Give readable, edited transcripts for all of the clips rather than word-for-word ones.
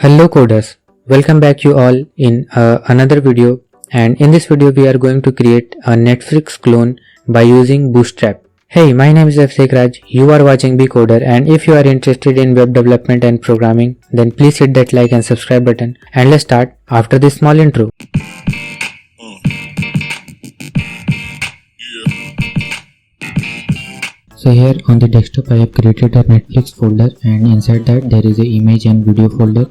Hello coders, welcome back you all in another video, and in this video we are going to create a Netflix clone by using Bootstrap. Hey, my name is Abhishek Raj, you are watching Coder, and if you are interested in web development and programming, then please hit that like and subscribe button, and let's start after this small intro. So here on the desktop I have created a Netflix folder, and inside that there is a image and video folder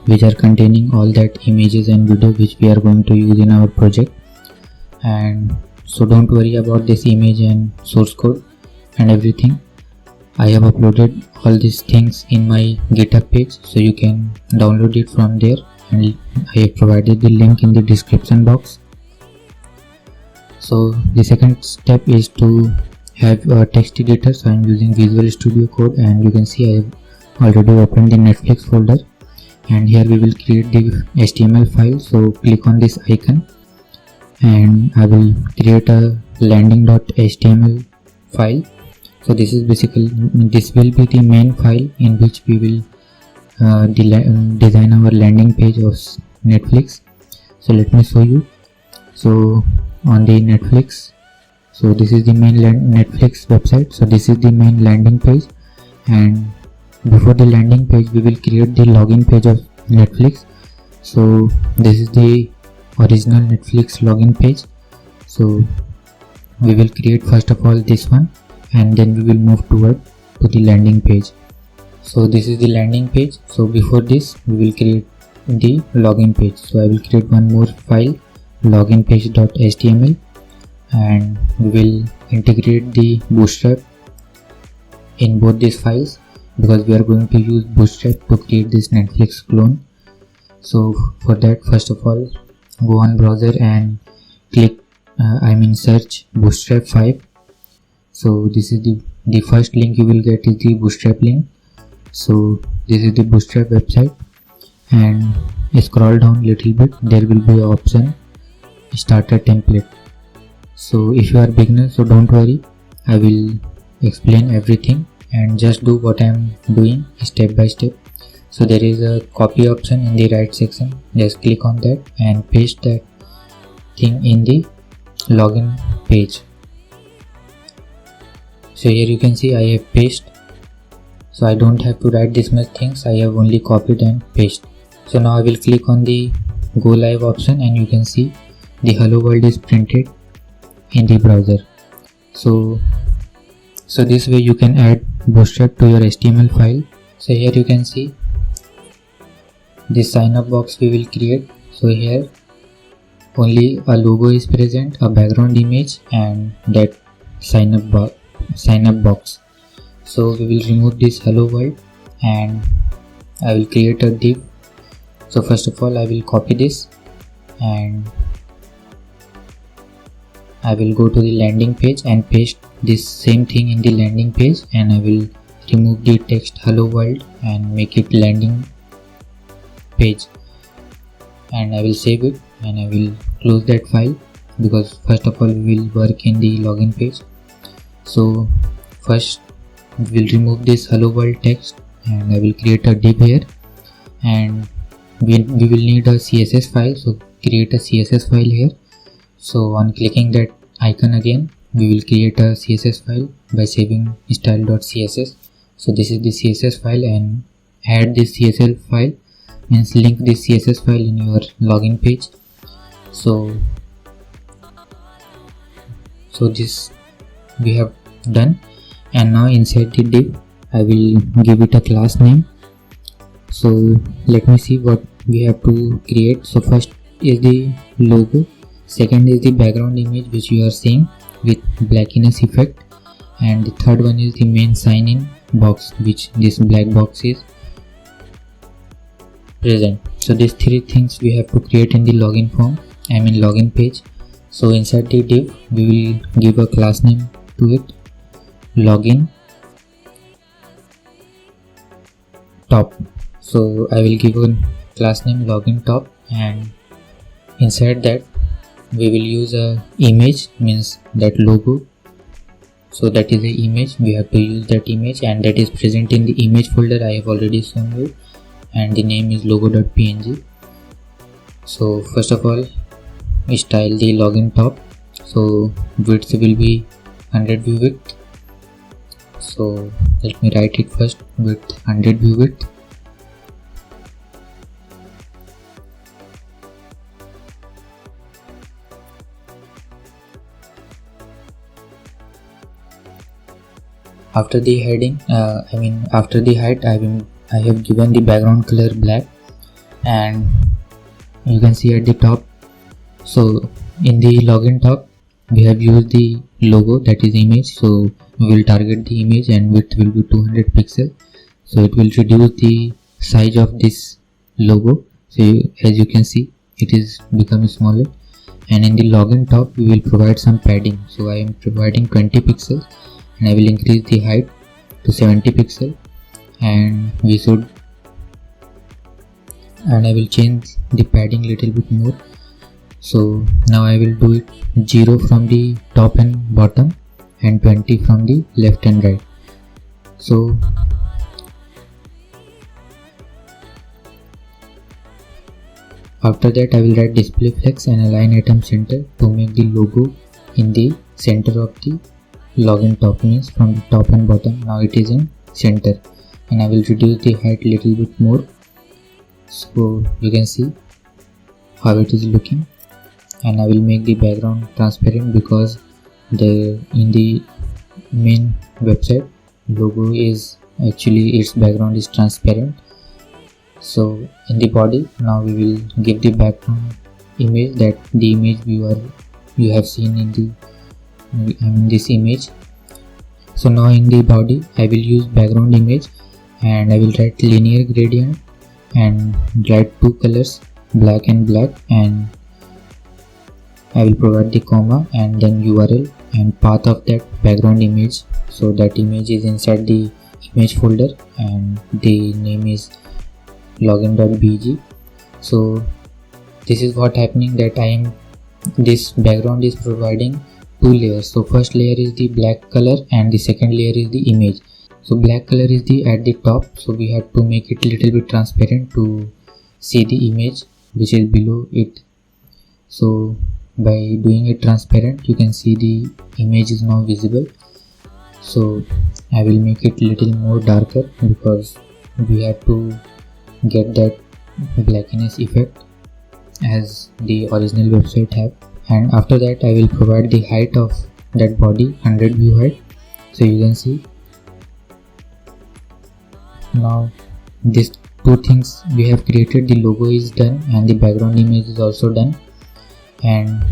which are containing all that images and video which we are going to use in our project. And so don't worry about this image and source code and everything. I have uploaded all these things in my GitHub page, so you can download it from there, and I have provided the link in the description box. So the second step is to have a text editor, so I am using Visual Studio Code, and you can see I have already opened the Netflix folder, and here we will create the HTML file. So click on this icon and I will create a landing.html file. So this will be the main file in which we will design our landing page of Netflix. So let me show you. So on the Netflix, so this is the main Netflix website. So this is the main landing page, and before the landing page we will create the login page of Netflix. So this is the original Netflix login page. So we will create first of all this one, and then we will move toward to the landing page. So this is the landing page. So before this we will create the login page. So I will create one more file, login page.html, and we will integrate the Bootstrap in both these files, because we are going to use Bootstrap to create this Netflix clone. So for that, first of all, go on browser and click search Bootstrap 5. so this is the first link you will get is the Bootstrap link. So this is the Bootstrap website, and scroll down little bit, there will be an option starter template. So if you are beginner, so don't worry, I will explain everything and just do what I am doing step by step. So there is a copy option in the right section, just click on that and paste that thing in the login page. So here you can see I have pasted, so I don't have to write this much things, I have only copied and pasted. So now I will click on the go live option, and you can see the hello world is printed in the browser. So this way you can add Bootstrap to your HTML file. So here you can see this sign up box we will create. So here only a logo is present, a background image, and that sign up box. So we will remove this hello world, and I will create a div. So first of all I will copy this, and I will go to the landing page and paste this same thing in the landing page, and I will remove the text hello world and make it landing page, and I will save it, and I will close that file, because first of all we will work in the login page. So first we will remove this hello world text, and I will create a div here, and we will need a CSS file. So create a CSS file here. So on clicking that icon again, we will create a CSS file by saving style.css. So this is the CSS file, and add this CSS file means link this CSS file in your login page. So this we have done, and now inside the div I will give it a class name. So let me see what we have to create. So first is the logo, second is the background image which you are seeing with blackiness effect, and the third one is the main sign in box, which this black box is present. So these three things we have to create in the login form, login page. So inside the div we will give a class name to it, login top. So I will give a class name login top, and inside that we will use a image, means that logo. So that is the image, we have to use that image, and that is present in the image folder I have already shown you. and the name is logo.png. So first of all, we style the login top. So width will be 100 view width. So let me write it first, width 100 view width. After the heading, after the height, I have given the background color black, and you can see at the top. So in the login top, we have used the logo, that is image. So we will target the image and width will be 200 pixels. So it will reduce the size of this logo. So as you can see, it is becoming smaller. And in the login top, we will provide some padding. So I am providing 20 pixels, and I will increase the height to 70 pixels, and I will change the padding little bit more. So now I will do it 0 from the top and bottom and 20 from the left and right. So after that, I will write display flex and align item center to make the logo in the center of the login top, means from the top and bottom. Now it is in center, and I will reduce the height little bit more, so you can see how it is looking. And I will make the background transparent, because in the main website logo is actually, its background is transparent. So in the body, now we will give the background image, that the image you have seen in this image. So now in the body, I will use background image, and I will write linear gradient and write two colors, black and black, and I will provide the comma and then URL and path of that background image. So that image is inside the image folder, and the name is login.bg. So this is what happening, that this background is providing two layers. So first layer is the black color, and the second layer is the image. So black color is at the top, so we have to make it little bit transparent to see the image which is below it. So by doing it transparent, you can see the image is now visible. So I will make it little more darker, because we have to get that blackness effect as the original website have. And after that, I will provide the height of that body, 100 view height. So you can see now these two things we have created. The logo is done and the background image is also done. And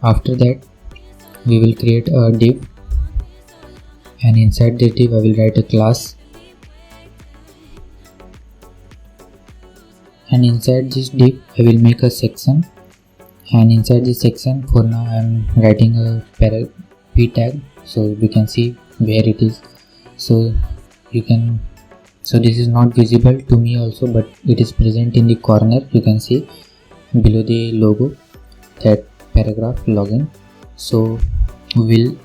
after that, we will create a div, and inside the div I will write a class, and inside this div I will make a section, and inside this section, for now I am writing a p tag, so we can see where it is. So this is not visible to me also, but it is present in the corner. You can see below the logo, that paragraph login. So we will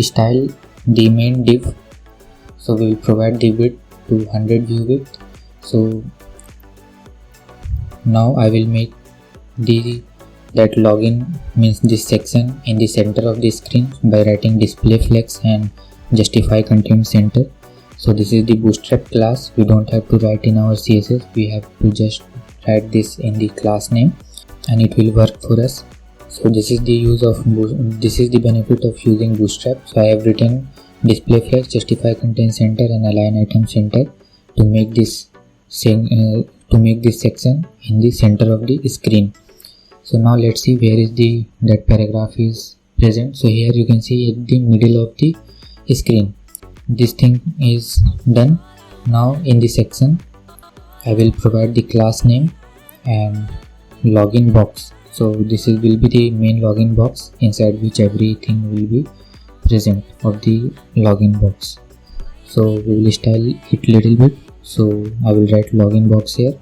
style the main div. So we will provide the width to 100 view width. So now I will make that login, means this section, in the center of the screen by writing display flex and justify content center. So this is the Bootstrap class. We don't have to write in our CSS. We have to just write this in the class name, and it will work for us. So this is the benefit of using Bootstrap. So I have written display flex, justify content center, and align item center to make this section in the center of the screen. So now let's see where is that paragraph is present. So here you can see at the middle of the screen. This thing is done. Now in the section, I will provide the class name and login box. So this will be the main login box, inside which everything will be present of the login box. So we will style it little bit. So I will write login box here,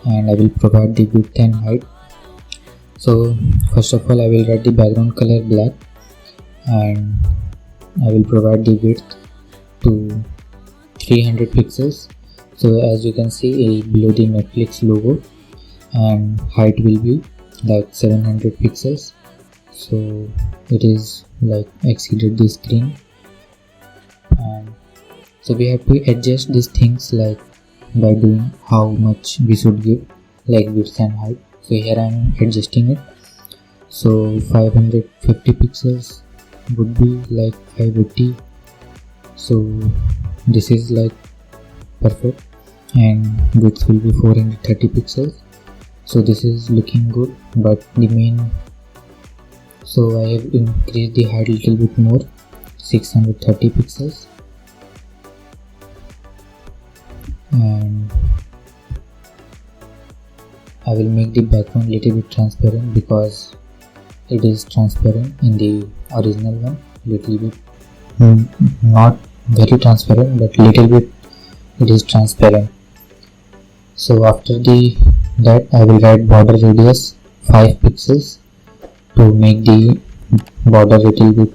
and I will provide the width and height. So first of all, I will write the background color black, and I will provide the width to 300 pixels. So as you can see below the Netflix logo, and height will be like 700 pixels, so it is like exceeded the screen. And so we have to adjust these things like by doing how much we should give, like width and height. So here I am adjusting it. So 550 pixels would be like 580. So this is like perfect, and width will be 430 pixels. So this is looking good, but the main, so I have increased the height a little bit more, 630 pixels. And I will make the background little bit transparent because it is transparent in the original one, little bit, not very transparent, but little bit it is transparent. So after that I will write border radius 5 pixels to make the border little bit,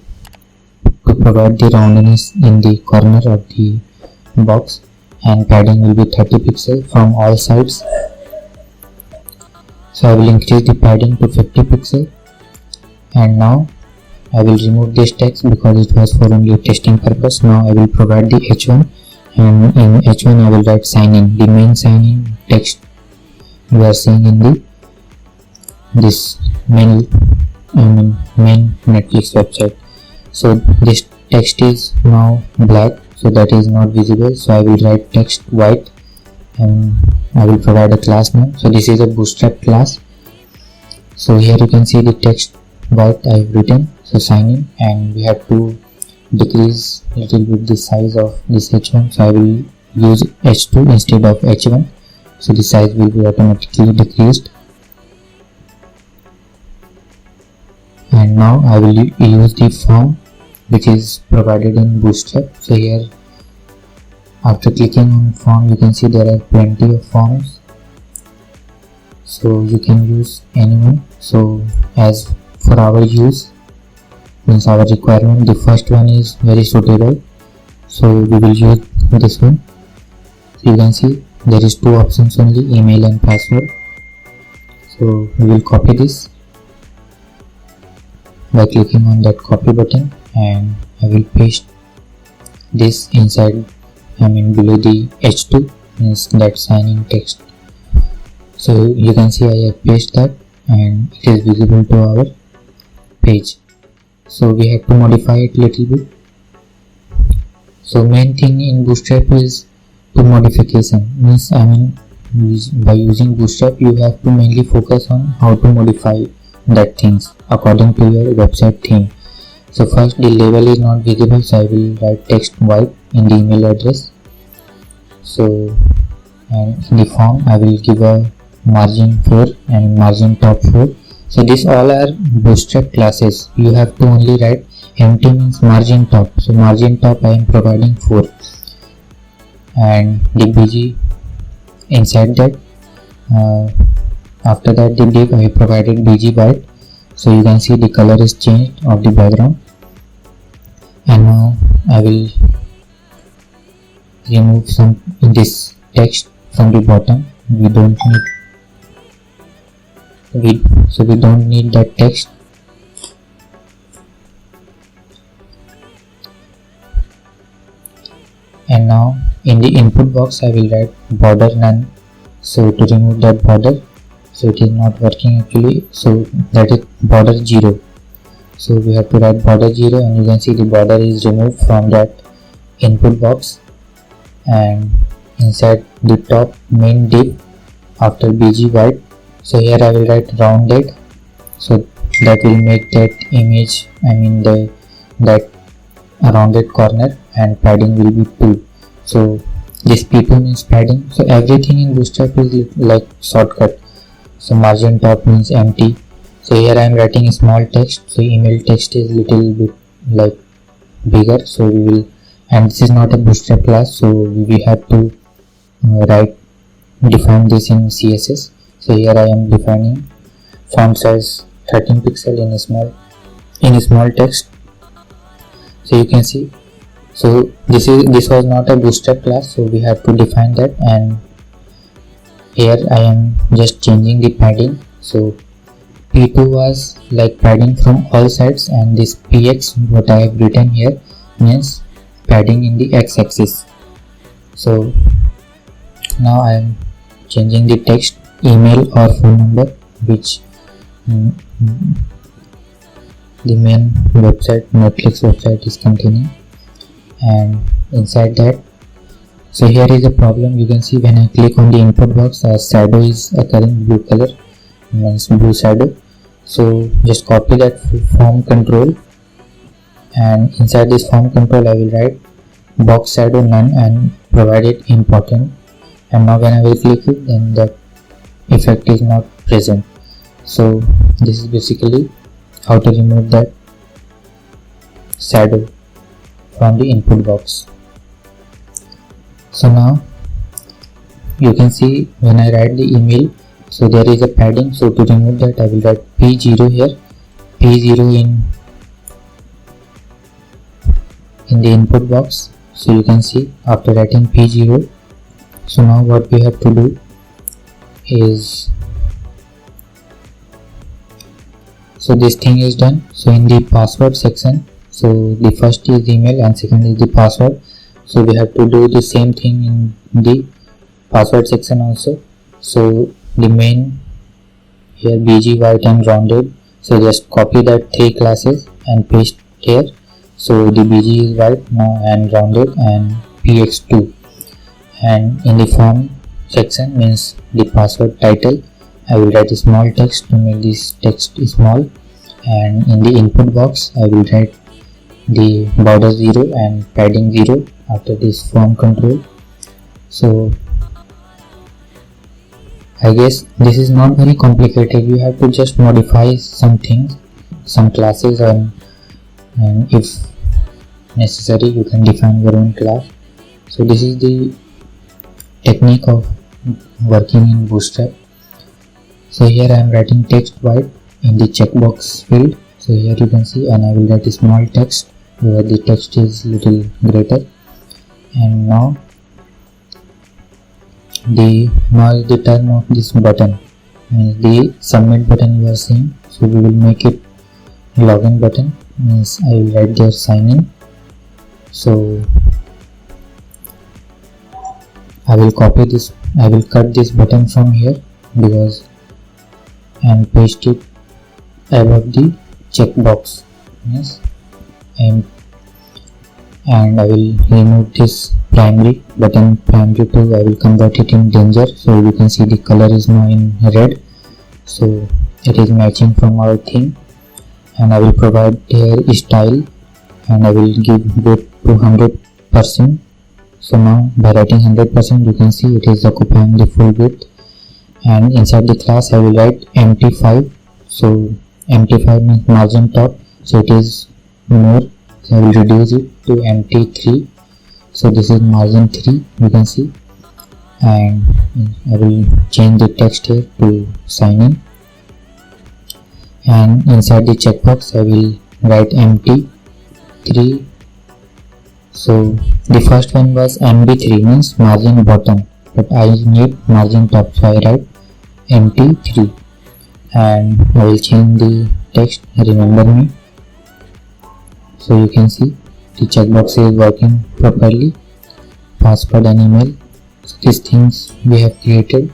to provide the roundness in the corner of the box, and padding will be 30 pixels from all sides. So I will increase the padding to 50 pixels, and now I will remove this text because it was for only testing purpose. Now I will provide the h1, and in h1 I will write sign in, the main sign in text we are seeing in this main Netflix website. So this text is now black, so that is not visible. So I will write text white, and I will provide a class name. So this is a Bootstrap class. So here you can see the text white I have written. So sign in, and we have to decrease a little bit the size of this h1. So I will use h2 instead of h1. So the size will be automatically decreased. And now I will use the form which is provided in Bootstrap. So here, after clicking on form, you can see there are plenty of forms, so you can use anyone. So as for our use, means our requirement, the first one is very suitable, so we will use this one. So you can see there is two options only, email and password. So we will copy this by clicking on that copy button, and I will paste this inside, below the h2, means that sign in text. So you can see I have pasted that, and it is visible to our page. So we have to modify it little bit. So main thing in Bootstrap is to modification, means by using Bootstrap you have to mainly focus on how to modify that things according to your website theme. So first, the label is not visible, so I will write text white in the email address. So, and in the form I will give a margin 4 and margin top 4. So these all are Bootstrap classes. You have to only write empty, means margin top. So margin top I am providing 4, and the bg inside that. After that, the div I have provided bg white. So you can see the color is changed of the background. And now I will remove some in this text from the bottom. We don't need that text. And now in the input box I will write border none. So to remove that border, so it is not working actually, so that is border 0. So we have to write border 0, and you can see the border is removed from that input box. And inside the top main div, after bg white, so here I will write rounded, so that will make that image, that rounded corner, and padding will be 2. So this p2 means padding. So everything in Bootstrap is like shortcut. So margin top means empty. So here I am writing a small text, so email text is little bit like bigger. So we will, and this is not a Bootstrap class, so we have to define this in CSS. So here I am defining font size 13 pixel in a small text. So you can see, So this was not a Bootstrap class, so we have to define that, and here I am just changing the padding. So P2 was like padding from all sides, and this PX what I have written here means padding in the x-axis. So now I am changing the text email or phone number, which the main website Netflix website is containing, and inside that, so here is a problem. You can see when I click on the input box, a shadow is occurring, blue color means blue shadow. So just copy that form control, and inside this form control I will write box shadow none and provide it important, and now when I will click it, then that effect is not present. So this is basically how to remove that shadow from the input box. So now you can see when I write the email, so there is a padding. So to remove that, I will write P0 here, P0 in the input box. So you can see after writing P0, so now what we have to do is, so this thing is done. So in the password section, so the first is email and second is the password. So we have to do the same thing in the password section also. So the main here BG white and rounded, so just copy that 3 classes and paste here. So the BG is white now and rounded and px2, and in the form section means the password title, I will write a small text to make this text small, and in the input box I will write the border 0 and padding 0 after this form control. So I guess this is not very complicated. You have to just modify some things, some classes, and if necessary you can define your own class. So this is the technique of working in Bootstrap. So here I am writing text white in the checkbox field. So here you can see, and I will write a small text where the text is little greater, and now is the term of this button, means the submit button you are seeing. So we will make it login button, means I will write there sign in. So I will copy this, I will cut this button from here because, and paste it above the checkbox. Yes, and I will remove this primary button, primary to, I will convert it in danger. So you can see the color is now in red, so it is matching from our theme, and I will provide here style, and I will give width to 100%. So now by writing 100%, you can see it is occupying the full width, and inside the class I will write mt5. So mt5 means margin top, so it is more, so I will reduce it to mt3. So this is margin 3, you can see, and I will change the text here to sign in, and inside the checkbox I will write mt3. So the first one was mb3 means margin bottom, but I need margin top, so I write mt3, and I will change the text remember me. So you can see the checkbox is working properly, password and email. So these things we have created.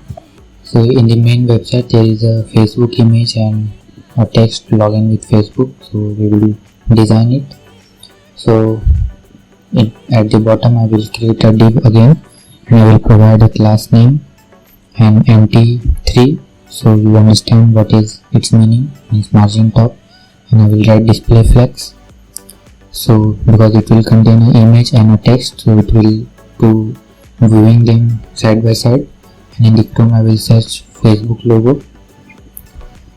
So in the main website there is a Facebook image and a text login with Facebook, so we will design it. So at the bottom I will create a div again, and I will provide a class name and mt3, so you understand what is its meaning, means margin top, and I will write display flex. So because it will contain an image and a text, so it will do viewing them side by side, and in the Chrome I will search Facebook logo.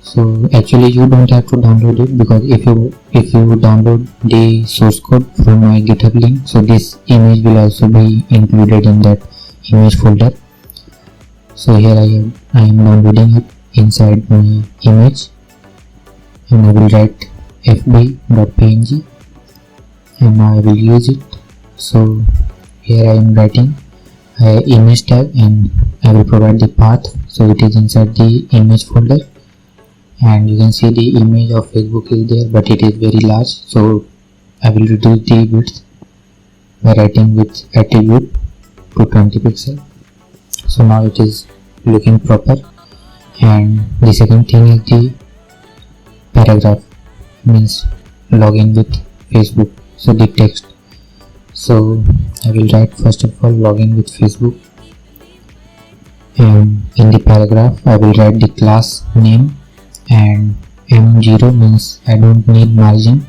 So actually you don't have to download it, because if you download the source code from my GitHub link, so this image will also be included in that image folder. So here I am downloading it inside my image, and I will write fb.png, and now I will use it. So here I am writing image tag and I will provide the path, so it is inside the image folder, and you can see the image of Facebook is there, but it is very large, so I will reduce the width by writing with attribute to 20 pixel. So now it is looking proper. And the second thing is the paragraph, means login with Facebook, so the text. So I will write first of all login with Facebook, and in the paragraph I will write the class name, and M0 means I don't need margin,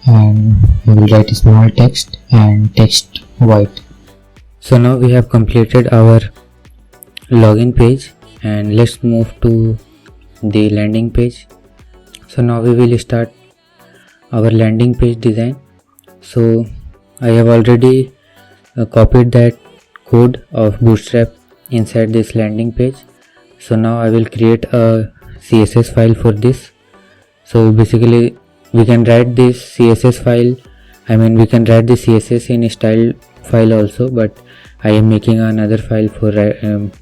and I will write a small text and text white. So now we have completed our login page, and let's move to the landing page. So now we will start our landing page design. So I have already copied that code of Bootstrap inside this landing page. So now I will create a CSS file for this. So basically we can write this CSS file, we can write the CSS in a style file also, but I am making another file for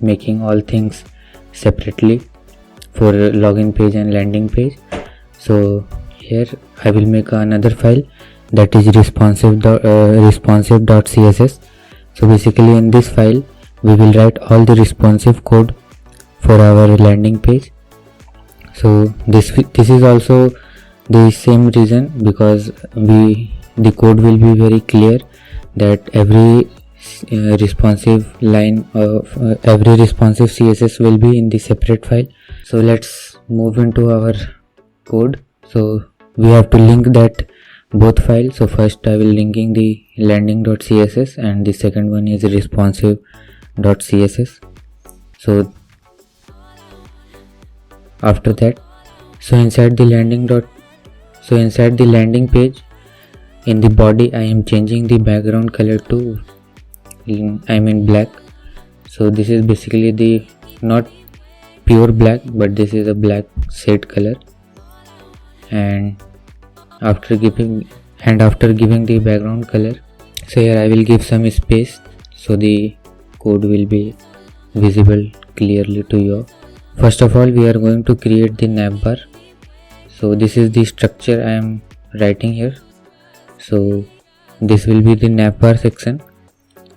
making all things separately for login page and landing page. So here I will make another file that is responsive.css. So basically in this file we will write all the responsive code for our landing page. So this is also the same reason, because the code will be very clear that every responsive line of every responsive CSS will be in the separate file. So let's move into our code. So we have to link that both files. So first I will linking the landing.css and the second one is responsive.css. So after that, inside the landing page, in the body I am changing the background color to black. So this is basically the not pure black, but this is a black shade color. And after giving the background color, so here I will give some space so the code will be visible clearly to you. First of all, we are going to create the navbar. So this is the structure I am writing here. So this will be the navbar section.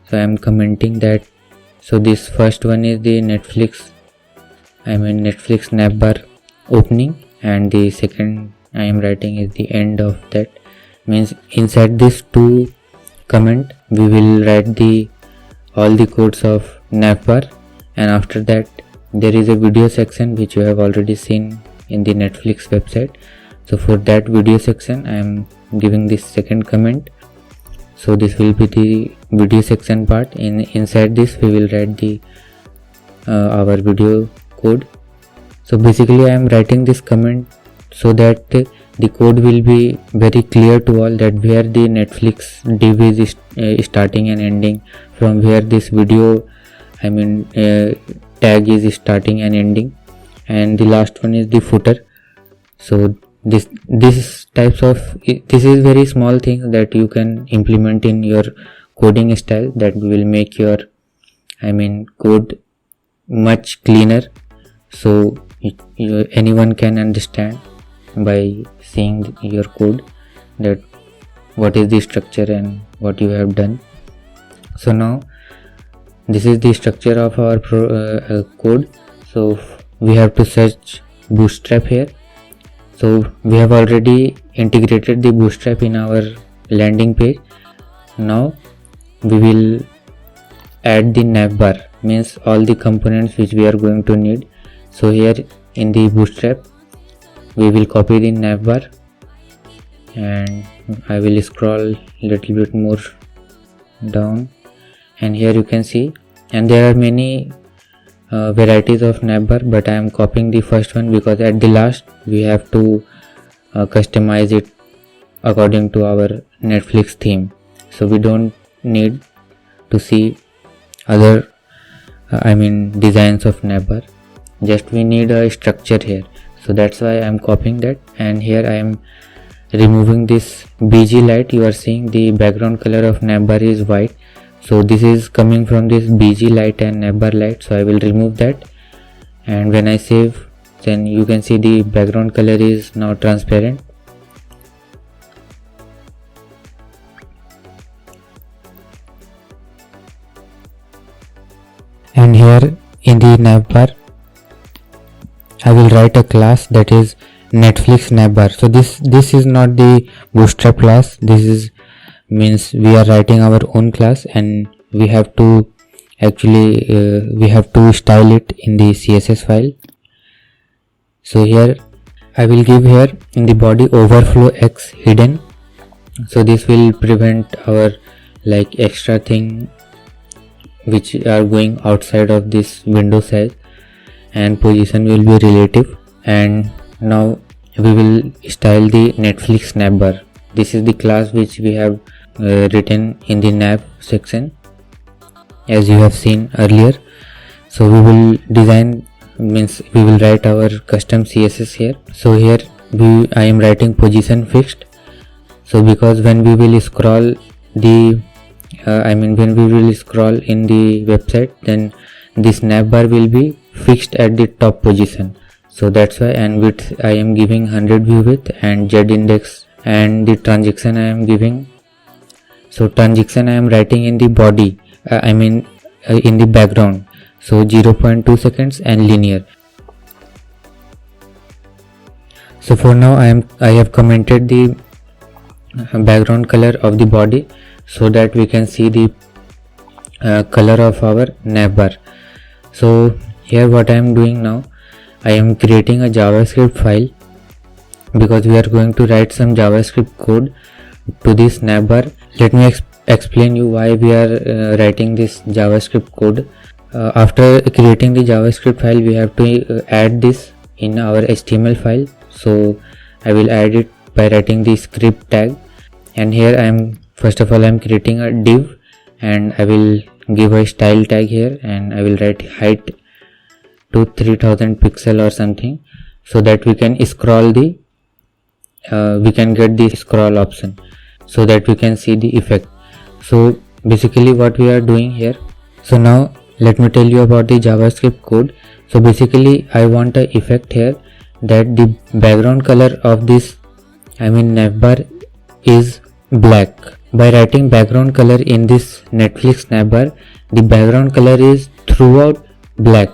So I am commenting that. So this first one is the Netflix navbar opening, and the second I am writing is the end of that. Means inside this two comment we will write all the codes of navbar, and after that there is a video section which you have already seen in the Netflix website. So for that video section I am giving this second comment. So this will be the video section part. Inside this we will write our video code. So basically I am writing this comment so that the code will be very clear to all, that where the Netflix div is starting and ending, from where this video tag is starting and ending, and the last one is the footer. So this is very small thing that you can implement in your coding style, that will make your code much cleaner, so anyone can understand by seeing your code that what is the structure and what you have done. So now this is the structure of our code. So we have to search Bootstrap here. So we have already integrated the Bootstrap in our landing page. Now we will add the navbar, means all the components which we are going to need. So here in the Bootstrap we will copy the navbar, and I will scroll little bit more down, and here you can see, and there are many varieties of navbar, but I am copying the first one because at the last we have to customize it according to our Netflix theme. So we don't need to see other designs of navbar, just we need a structure here. So that's why I am copying that, and here I am removing this BG light, you are seeing the background color of navbar is white. So this is coming from this BG light and navbar light, so I will remove that. And when I save, then you can see the background color is now transparent. And here in the navbar I will write a class that is Netflix navbar. So this is not the Bootstrap class. This is means we are writing our own class, and we have to actually we have to style it in the CSS file. So here I will give here in the body overflow X hidden. So this will prevent our like extra thing which are going outside of this window size, and position will be relative. And now we will style the Netflix navbar. This is the class which we have written in the nav section, as you have seen earlier. So we will design, means we will write our custom CSS here. So here I am writing position fixed. So because when we will scroll the when we will scroll in the website, then this navbar will be fixed at the top position. So that's why. And width I am giving 100 view width, and Z index, and the transaction I am giving. So transaction I am writing in the body, in the background. So 0.2 seconds and linear. So for now I have commented the background color of the body, so that we can see the color of our navbar. So here what I am doing now, I am creating a JavaScript file, because we are going to write some JavaScript code to this navbar. Let me explain you why we are writing this JavaScript code. After creating the JavaScript file, we have to add this in our HTML file. So I will add it by writing the script tag. And here first of all I am creating a div, and I will give a style tag here, and I will write height to 3000 pixel or something, so that we can scroll the we can get the scroll option, so that we can see the effect. So basically what we are doing here. So now let me tell you about the JavaScript code. So basically I want a effect here that the background color of this navbar is black. By writing background color in this Netflix navbar, the background color is throughout black,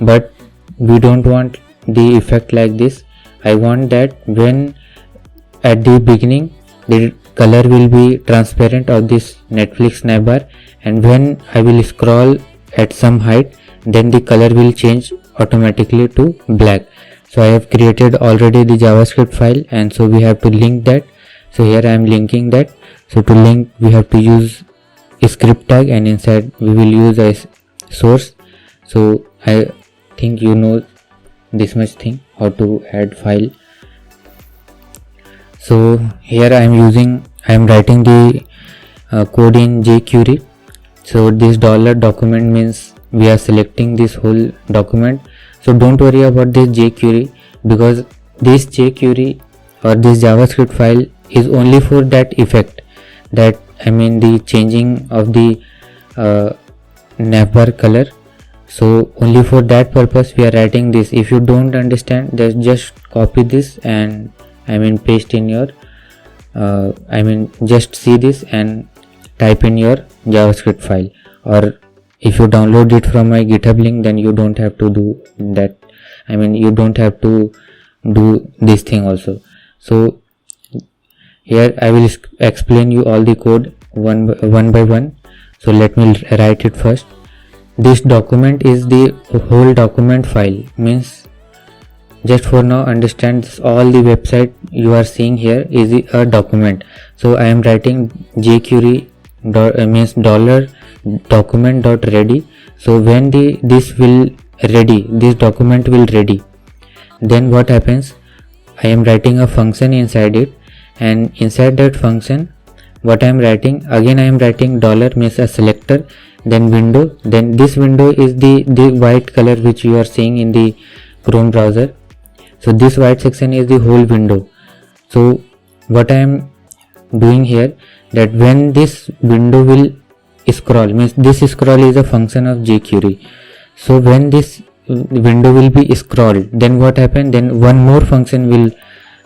but we don't want the effect like this. I want that when at the beginning the color will be transparent of this Netflix navbar, and when I will scroll at some height, then the color will change automatically to black. So I have created already the JavaScript file, and so we have to link that. So here I am linking that. So to link we have to use a script tag, and inside we will use a source. So I think you know this much thing, how to add file. So here I am writing the code in jQuery. So this $document means we are selecting this whole document. So don't worry about this jQuery, because this jQuery or this JavaScript file is only for that effect, that the changing of the navbar color. So only for that purpose we are writing this. If you don't understand, then just copy this and paste in your just see this and type in your JavaScript file. Or if you download it from my GitHub link, then you don't have to do that. You don't have to do this thing also. So here I will explain you all the code one by one. So let me write it first. This document is the whole document file, means just for now understand this, all the website you are seeing here is a document. So I am writing jQuery means $document.ready. So when this document will ready, then what happens, I am writing a function inside it, and inside that function what I am writing, again I am writing dollar means a selector, then window, then this window is the white color which you are seeing in the Chrome browser. So this white section is the whole window. So what I am doing here, that when this window will scroll, means this scroll is a function of jQuery. So when this window will be scrolled, then what happen, then one more function will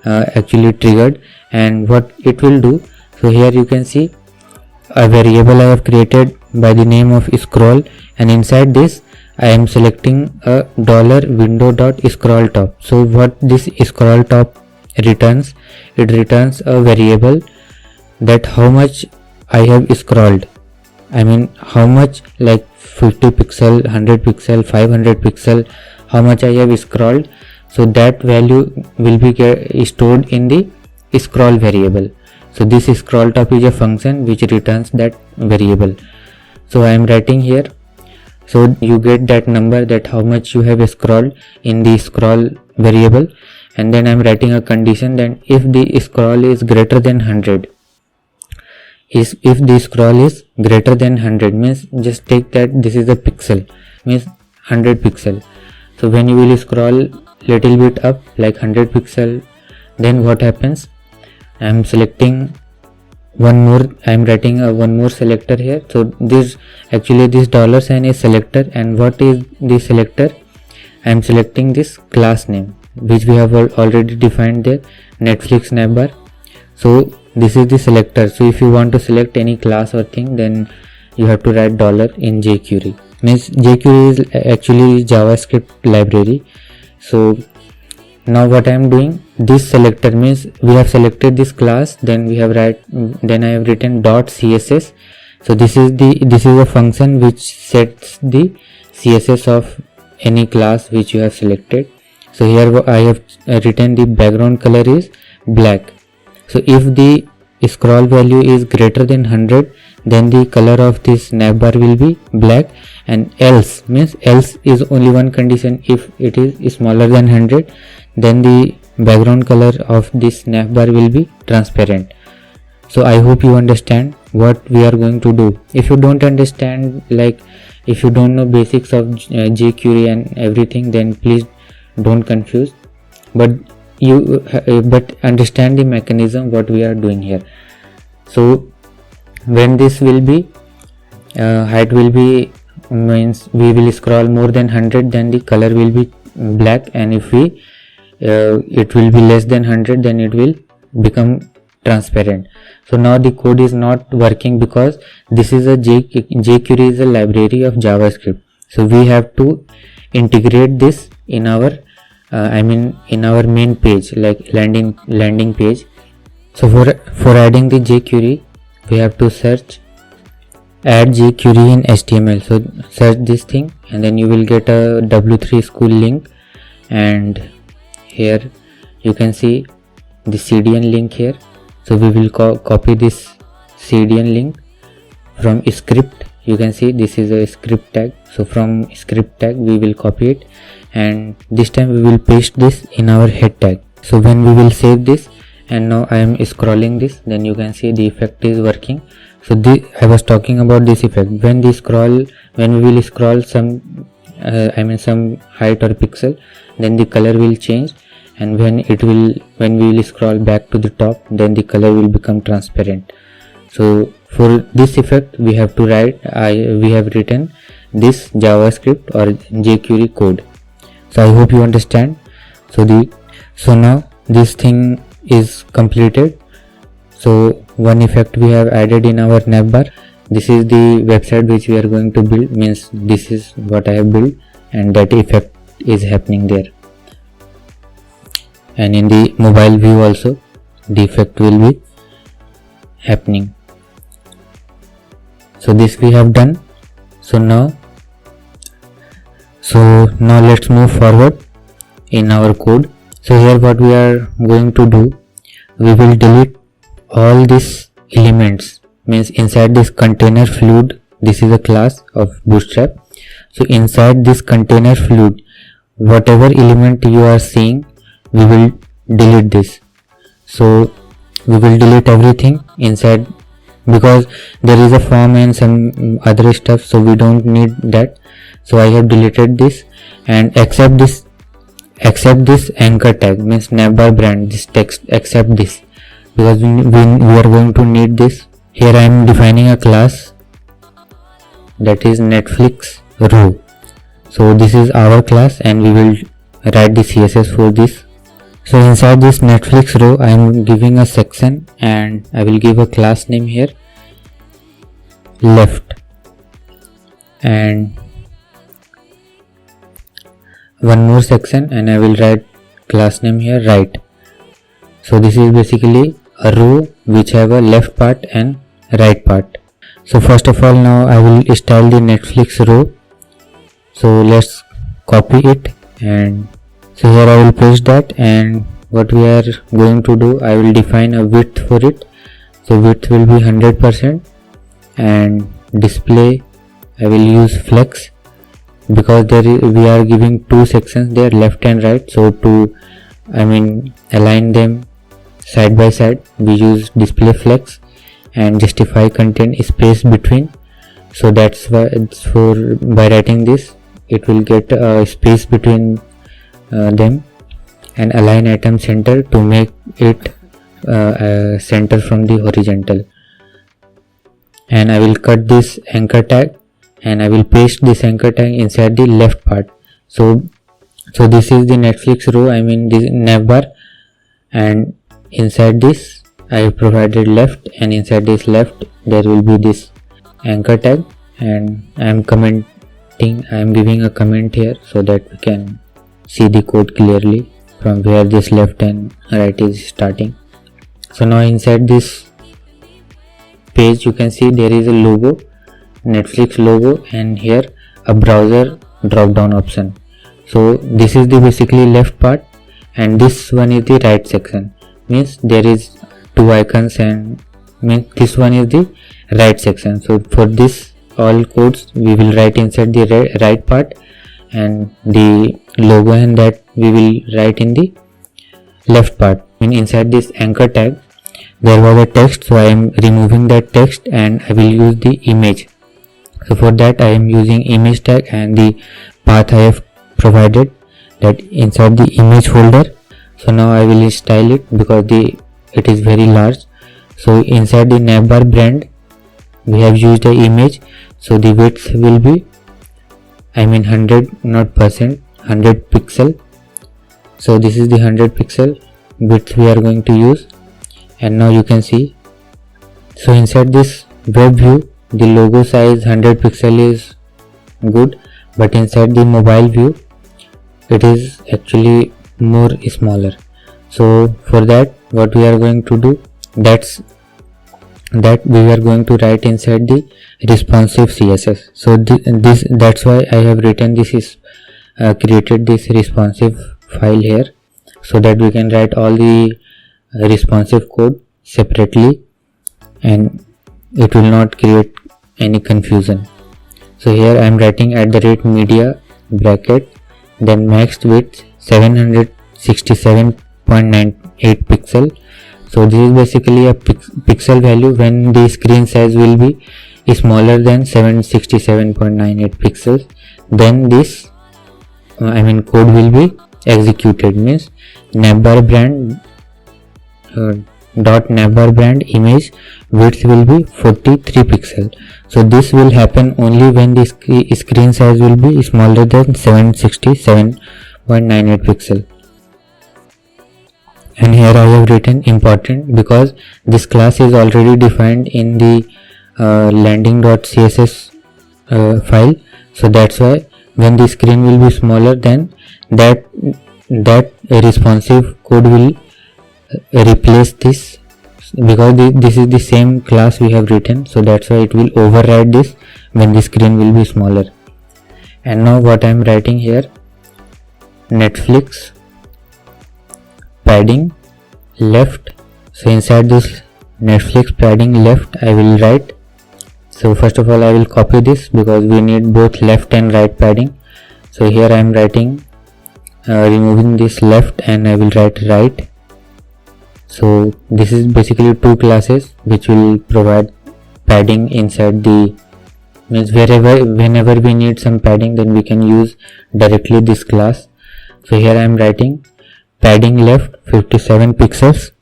actually triggered, and what it will do. So here you can see a variable I have created by the name of scroll, and inside this I am selecting a $window.scroll top. So what this scroll top returns, it returns a variable that how much I have scrolled, I mean how much, like 50 pixel, 100 pixel, 500 pixel, how much I have scrolled. So that value will be stored in the scroll variable. So this scroll top is a function which returns that variable. So I am writing here, so you get that number, that how much you have scrolled in the scroll variable, and then I am writing a condition that if the scroll is greater than 100, if the scroll is greater than 100, means just take that this is a pixel, means 100 pixel. So when you will scroll little bit up, like 100 pixel, then what happens, I am selecting one more, I am writing a one more selector here. So this actually this dollar sign is selector, and what is the selector, I am selecting this class name which we have already defined there, Netflix navbar. So this is the selector. So if you want to select any class or thing, then you have to write dollar in jQuery. Means jQuery is actually JavaScript library. So now what I am doing, this selector means we have selected this class, then I have written .css. So this is a function which sets the CSS of any class which you have selected. So here I have written the background color is black. So if the scroll value is greater than 100, then the color of this navbar will be black, and else means else is only one condition, if it is smaller than 100, then the background color of this navbar will be transparent. So I hope you understand what we are going to do. If you don't understand, like if you don't know basics of jQuery and everything, then please don't confuse, but understand the mechanism what we are doing here. So when this will be height will be, means we will scroll more than 100, then the color will be black, and if we it will be less than 100, then it will become transparent. So now the code is not working because this is a jQuery is a library of JavaScript. So we have to integrate this in our in our main page, like landing page. So for adding the jQuery, we have to search add jQuery in HTML. So search this thing, and then you will get a W3 school link, and here you can see the CDN link here. So we will copy this CDN link from script. You can see this is a script tag. So from script tag we will copy it, and this time we will paste this in our head tag. So when we will save this, and now I am scrolling this, then you can see the effect is working. So I was talking about this effect. When we will scroll some some height or pixel, then the color will change, and when we will scroll back to the top, then the color will become transparent. So for this effect we have to write, we have written this JavaScript or jQuery code. So I hope you understand. So now this thing is completed. So one effect we have added in our navbar. This is the website which we are going to build, means this is what I have built, and that effect is happening there. And in the mobile view also the effect will be happening. So this we have done. So now let's move forward in our code. So here what we are going to do, we will delete all these elements, means inside this container fluid, this is a class of Bootstrap. So inside this container fluid, whatever element you are seeing, we will delete this. So we will delete everything inside, because there is a form and some other stuff, so we don't need that. So I have deleted this, and accept this anchor tag, means navbar brand, this text, accept this. because we are going to need this. Here I am defining a class that is Netflix row. So this is our class and we will write the CSS for this. So inside this Netflix row I am giving a section and I will give a class name here left, and one more section and I will write class name here right. So this is basically a row which have a left part and right part. So first of all, now I will style the Netflix row. So let's copy it, and so here I will paste that, and what we are going to do, I will define a width for it. So width will be 100%, and display I will use flex because we are giving two sections there, left and right. So to align them side by side, we use display flex, and justify content space between. So that's why it's for by writing this it will get a space between them, and align item center to make it center from the horizontal. And I will cut this anchor tag and I will paste this anchor tag inside the left part. So this is the Netflix row, this navbar, and inside this I have provided left, and inside this left there will be this anchor tag, and I am giving a comment here so that we can see the code clearly from where this left and right is starting. So now inside this page you can see there is a logo, Netflix logo, and here a browser drop down option. So this is the basically left part, and this one is the right section, means there is two icons, and means this one is the right section. So for this all codes we will write inside the right part, and the logo and that we will write in the left part. Inside this anchor tag there was a text, so I am removing that text and I will use the image. So for that I am using image tag, and the path I have provided that inside the image folder. So now I will style it because it is very large. So inside the navbar brand we have used an image, so the width will be 100, not percent, 100 pixel. So this is the 100 pixel width we are going to use. And now you can see, so inside this web view the logo size 100 pixel is good, but inside the mobile view it is actually more smaller. So for that what we are going to do, that we are going to write inside the responsive CSS. So that's why I have written this is created this responsive file here, so that we can write all the responsive code separately and it will not create any confusion. So here I am writing @media bracket, then max width 767.98 pixel. So this is basically a pixel value when the screen size will be smaller than 767.98 pixels, then this code will be executed. Means navbar brand .navbar brand image width will be 43 pixel. So this will happen only when the screen size will be smaller than 767.98 pixel. And here I have written important because this class is already defined in the landing.css file. So that's why when the screen will be smaller, then that responsive code will replace this, because this is the same class we have written. So that's why it will override this when the screen will be smaller. And now what I am writing here, Netflix padding left. So inside this Netflix padding left I will write. So first of all I will copy this because we need both left and right padding. So here I am writing removing this left and I will write right. So this is basically two classes which will provide padding inside the, means whenever we need some padding, then we can use directly this class. So here I am writing padding left 57 pixels,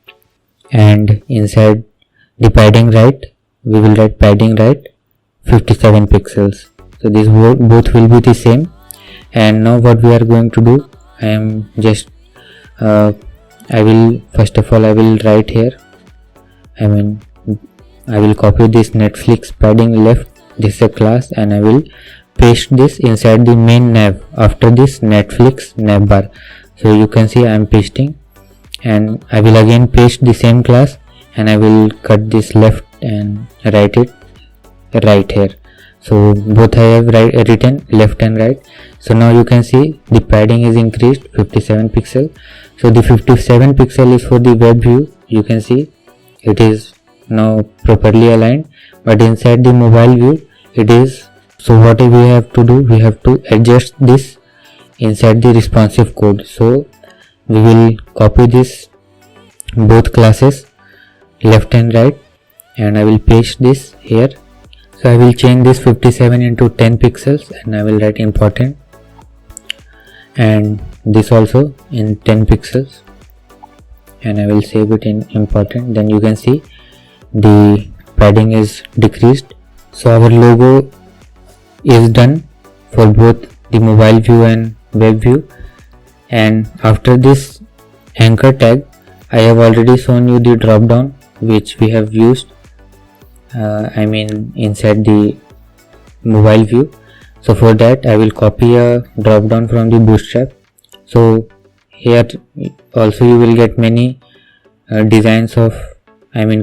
and inside the padding right we will write padding right 57 pixels. So this both will be the same. And now what we are going to do, I am just I will first of all I will write here, I will copy this Netflix padding left, this is a class, and I will paste this inside the main nav after this Netflix navbar. So you can see I am pasting, and I will again paste the same class, and I will cut this left and write it right here. So both I have written left and right. So now you can see the padding is increased 57 pixel. So the 57 pixel is for the web view. You can see it is now properly aligned, but inside the mobile view it is. So what we have to do, we have to adjust this inside the responsive code. So we will copy this both classes left and right, and I will paste this here. So I will change this 57 into 10 pixels, and I will write important, and this also in 10 pixels, and I will save it in important. Then you can see the padding is decreased. So our logo is done for both the mobile view and web view. And after this anchor tag, I have already shown you the drop down which we have used inside the mobile view. So for that I will copy a drop down from the Bootstrap. So here also you will get many designs of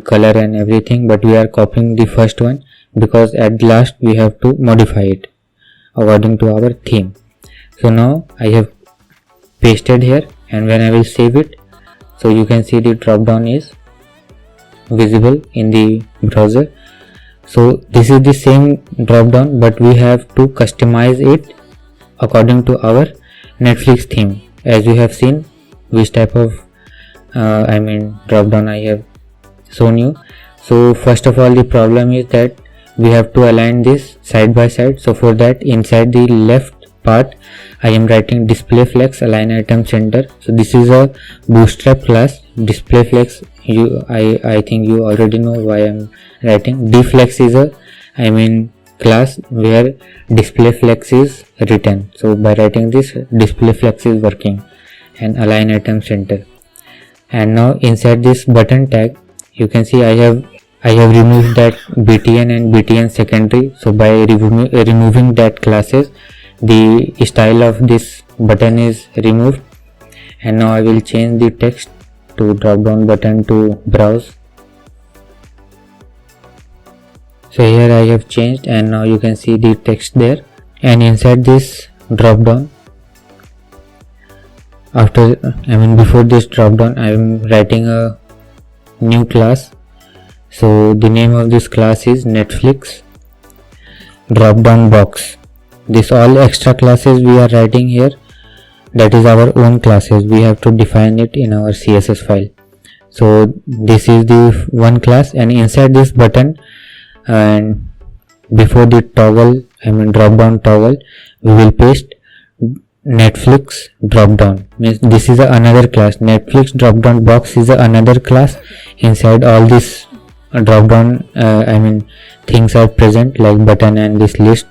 color and everything, but we are copying the first one because at last we have to modify it according to our theme. So now I have pasted here, and when I will save it, so you can see the drop down is visible in the browser. So this is the same drop down, but we have to customize it according to our Netflix theme. As you have seen which type of drop down I have shown you. So first of all, the problem is that we have to align this side by side. So for that, inside the left part I am writing display flex align item center. So this is a Bootstrap class. Display flex, I think you already know why I am writing. Dflex is a class where display flex is written. So by writing this, display flex is working, and align item center. And now inside this button tag, you can see I have removed that btn and btn secondary. So by removing that classes, the style of this button is removed. And now I will change the text to drop down button to browse. So here I have changed, and now you can see the text there. And inside this drop down, before this drop down, I am writing a new class. So the name of this class is Netflix drop down box. This all extra classes we are writing here, that is our own classes. We have to define it in our CSS file. So this is the one class, and inside this button and before the toggle, drop down toggle, we will paste Netflix drop down. Means this is another class. Netflix drop down box is another class. Inside all this drop down things are present like button and this list,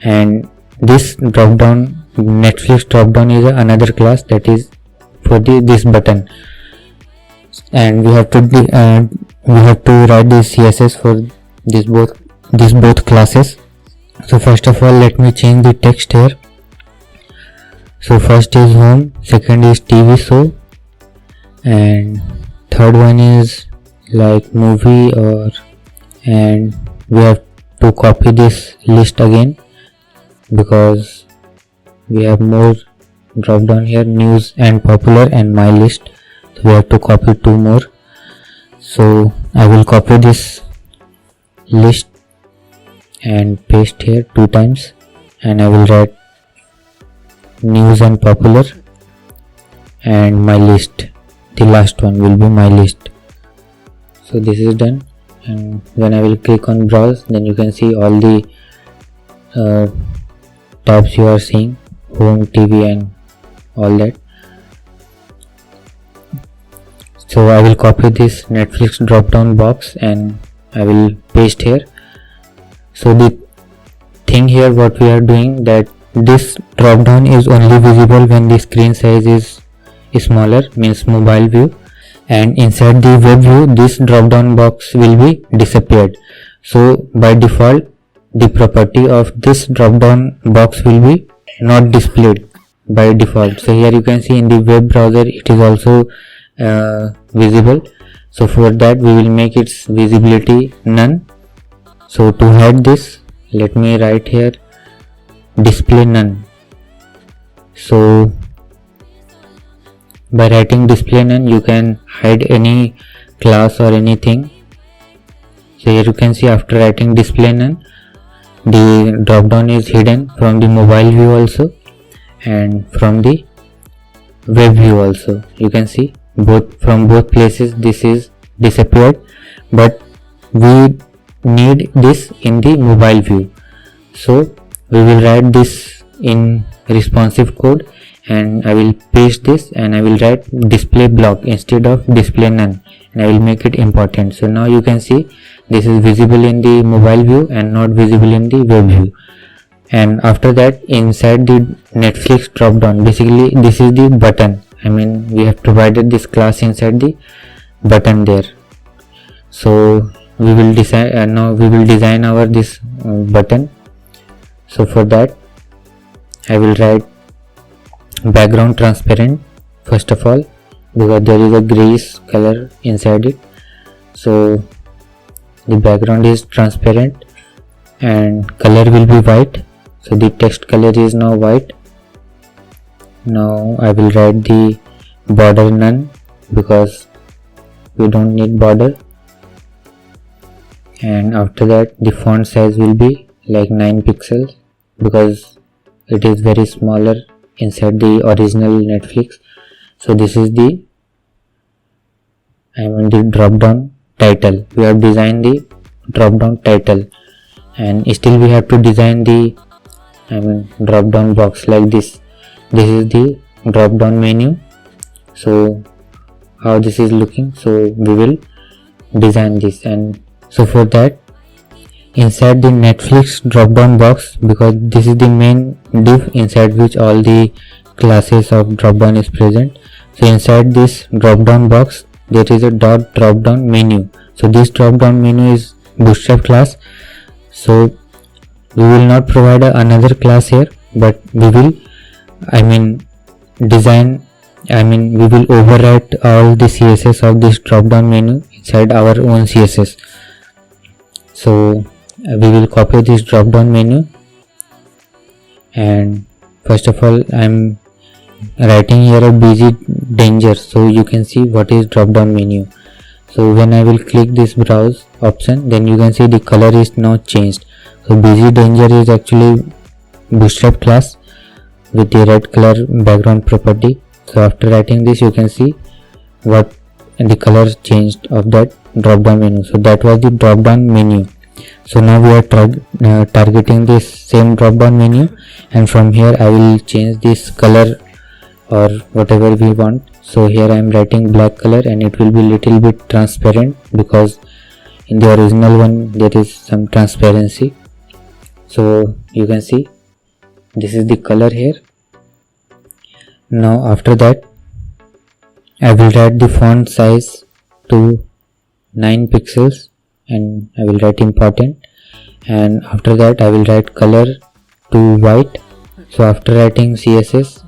and this drop down Netflix drop down is another class that is for this button. And we have to write this CSS for these both classes. So first of all, let me change the text here. So first is home, second is TV show, and third one is like movie and we have to copy this list again because we have more drop down here, news and popular and my list. So we have to copy two more. So I will copy this list and paste here 2 times, and I will write news and popular and my list. The last one will be my list. So this is done, and when I will click on browse, then you can see all the tabs you are seeing, home, TV and all that. So I will copy this Netflix drop down box and I will paste here. So the thing here what we are doing, that this drop down is only visible when the screen size is smaller, means mobile view, and inside the web view this drop down box will be disappeared. So by default the property of this drop down box will be not displayed by default. So here you can see in the web browser it is also visible. So for that we will make its visibility none. So to hide this, let me write here display none. So by writing display none you can hide any class or anything. So here you can see after writing display none, the drop down is hidden from the mobile view also and from the web view also. You can see from both places this is disappeared, but we need this in the mobile view. So we will write this in responsive code and I will paste this and I will write display block instead of display none and I will make it important. So now you can see this is visible in the mobile view and not visible in the web view. And after that, inside the Netflix drop down, basically this is the button. I mean we have provided this class inside the button there. So we will design now we will design our this button. So for that I will write background transparent first of all, because there is a grayish color inside it. So the background is transparent and color will be white. So the text color is now white. Now I will write the border none because we don't need border, and after that the font size will be like 9 pixels because it is very smaller inside the original Netflix. So this is the the drop down title. We have designed the drop down title and still we have to design the drop down box like this. This is the drop down menu. So how this is looking, so we will design this. And so for that, inside the Netflix drop down box, because this is the main div inside which all the classes of drop down is present, so inside this drop down box there is a drop down menu. So this drop down menu is Bootstrap class. So we will not provide another class here, but we will we will overwrite all the CSS of this drop down menu inside our own CSS. So we will copy this drop down menu, and first of all I am writing here a busy danger so you can see what is drop down menu. So when I will click this browse option, then you can see the color is now changed. So busy danger is actually Bootstrap class with the red color background property. So after writing this you can see what the color changed of that drop down menu. So that was the drop down menu. So now we are targeting this same drop down menu, and from here I will change this color or whatever we want. So here I am writing black color and it will be little bit transparent because in the original one there is some transparency. So you can see this is the color here. Now after that I will write the font size to 9 pixels and I will write important, and after that I will write color to white. So after writing CSS,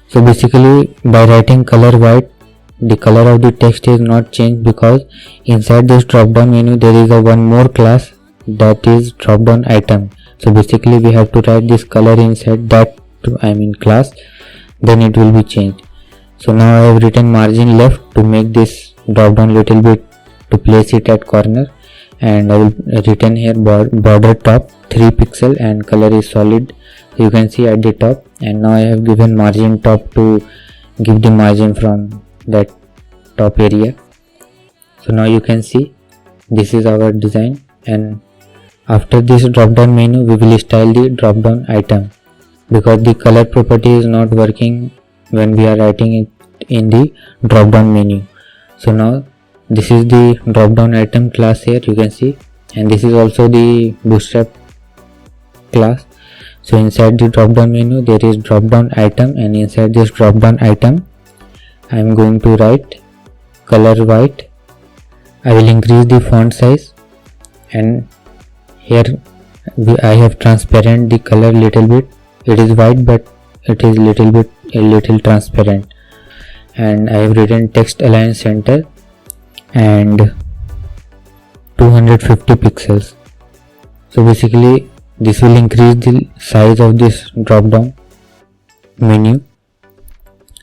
so basically by writing color white, the color of the text is not changed because inside this drop down menu there is a one more class, that is drop down item. So basically we have to write this color inside that class, then it will be changed. So now I have written margin left to make this drop down little bit to place it at corner, and I will written here border top 3 pixel and color is solid. So you can see at the top, and now I have given margin top to give the margin from that top area. So now you can see this is our design, and after this drop down menu we will style the drop down item because the color property is not working when we are writing it in the drop down menu. So now this is the drop down item class here, you can see, and this is also the Bootstrap class. So inside the drop down menu there is drop down item, and inside this drop down item I am going to write color white. I will increase the font size, and here I have transparent the color little bit. It is white but it is a little transparent, and I have written text align center and 250 pixels. So basically this will increase the size of this drop down menu.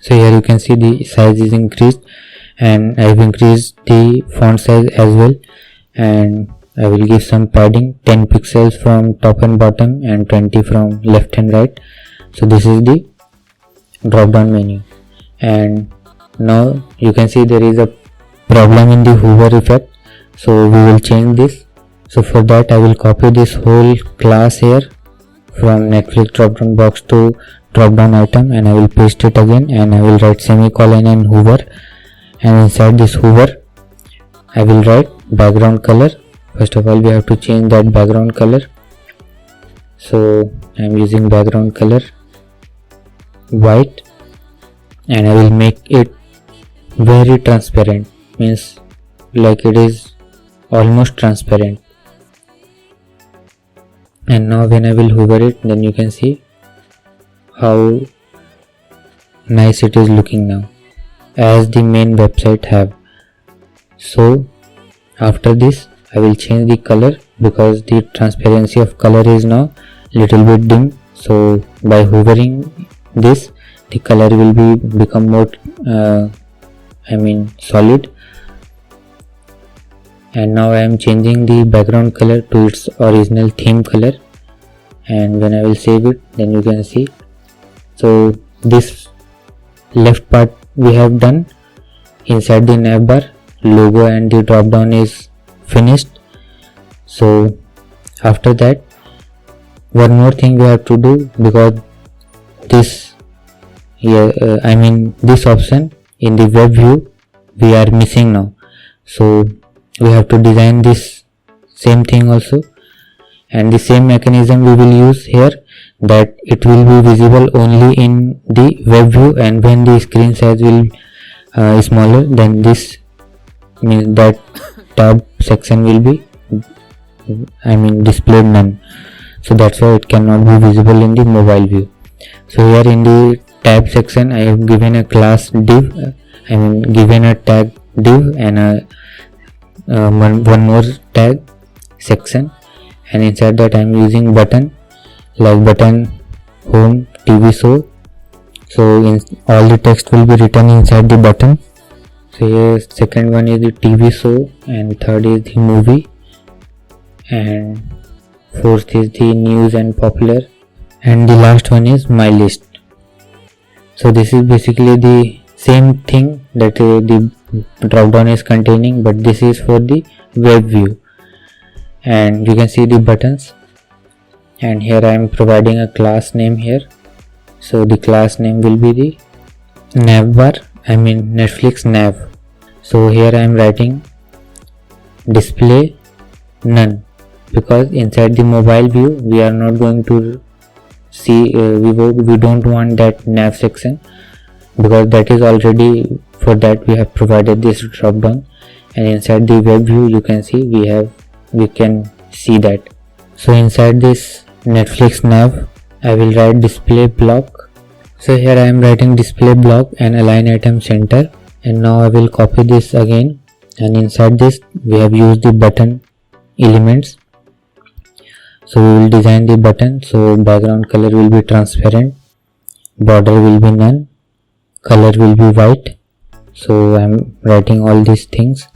So here you can see the size is increased, and I have increased the font size as well, and I will give some padding, 10 pixels from top and bottom and 20 from left and right. So this is the drop down menu, and now you can see there is a problem in the hover effect, so we will change this. So for that I will copy this whole class here from Netflix drop down box to drop down item, and I will paste it again, and I will write semicolon and hover, and inside this hover I will write background color. First of all we have to change that background color, so I am using background color white, and I will make it very transparent, means like it is almost transparent. And now when I will hover it, then you can see how nice it is looking now, as the main website have. So after this I will change the color, because the transparency of color is now little bit dim. So by hovering this, the color will become more solid. And now I am changing the background color to its original theme color, and when I will save it, then you can see. So this left part we have done. Inside the navbar, logo and the drop down is finished. So after that, one more thing we have to do, because this this option in the web view we are missing now. So we have to design this same thing also, and the same mechanism we will use here, that it will be visible only in the web view, and when the screen size will smaller, then this means that tab section will be displayed none. So that's why it cannot be visible in the mobile view. So here in the tab section I have given a class div, given a tag div, and one more tag section, and inside that I am using button, like button, home, TV show. So all the text will be written inside the button. So here second one is the TV show, and third is the movie, and fourth is the news and popular, and the last one is my list. So this is basically the same thing that the drop down is containing, but this is for the web view. And you can see the buttons, and here I am providing a class name here. So the class name will be the navbar, Netflix nav. So here I am writing display none, because inside the mobile view we are not going to see, we don't want that nav section, because that is already, for that we have provided this drop down, and inside the web view you can see we can see that. So inside this Netflix nav I will write display block. So here I am writing display block and align item center, and now I will copy this again, and inside this we have used the button elements. So we will design the button. So background color will be transparent, border will be none, color will be white. So I am writing all these things.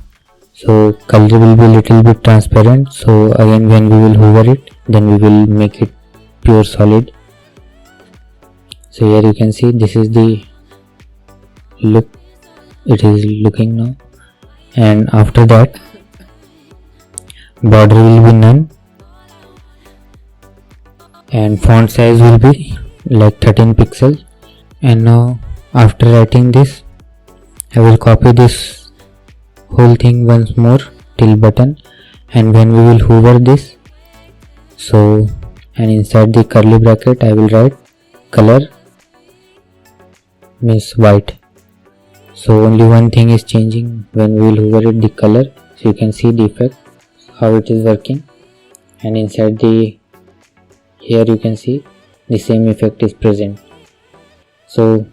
So color will be little bit transparent. So again when we will hover it, then we will make it pure solid. So here you can see this is the look it is looking now, and after that border will be none, and font size will be like 13 pixels. And now after writing this, I will copy this whole thing once more till button, and when we will hover this, so and inside the curly bracket I will write color means white. So only one thing is changing when we will hover it, the color. So you can see the effect, how it is working, and inside the here you can see the same effect is present. So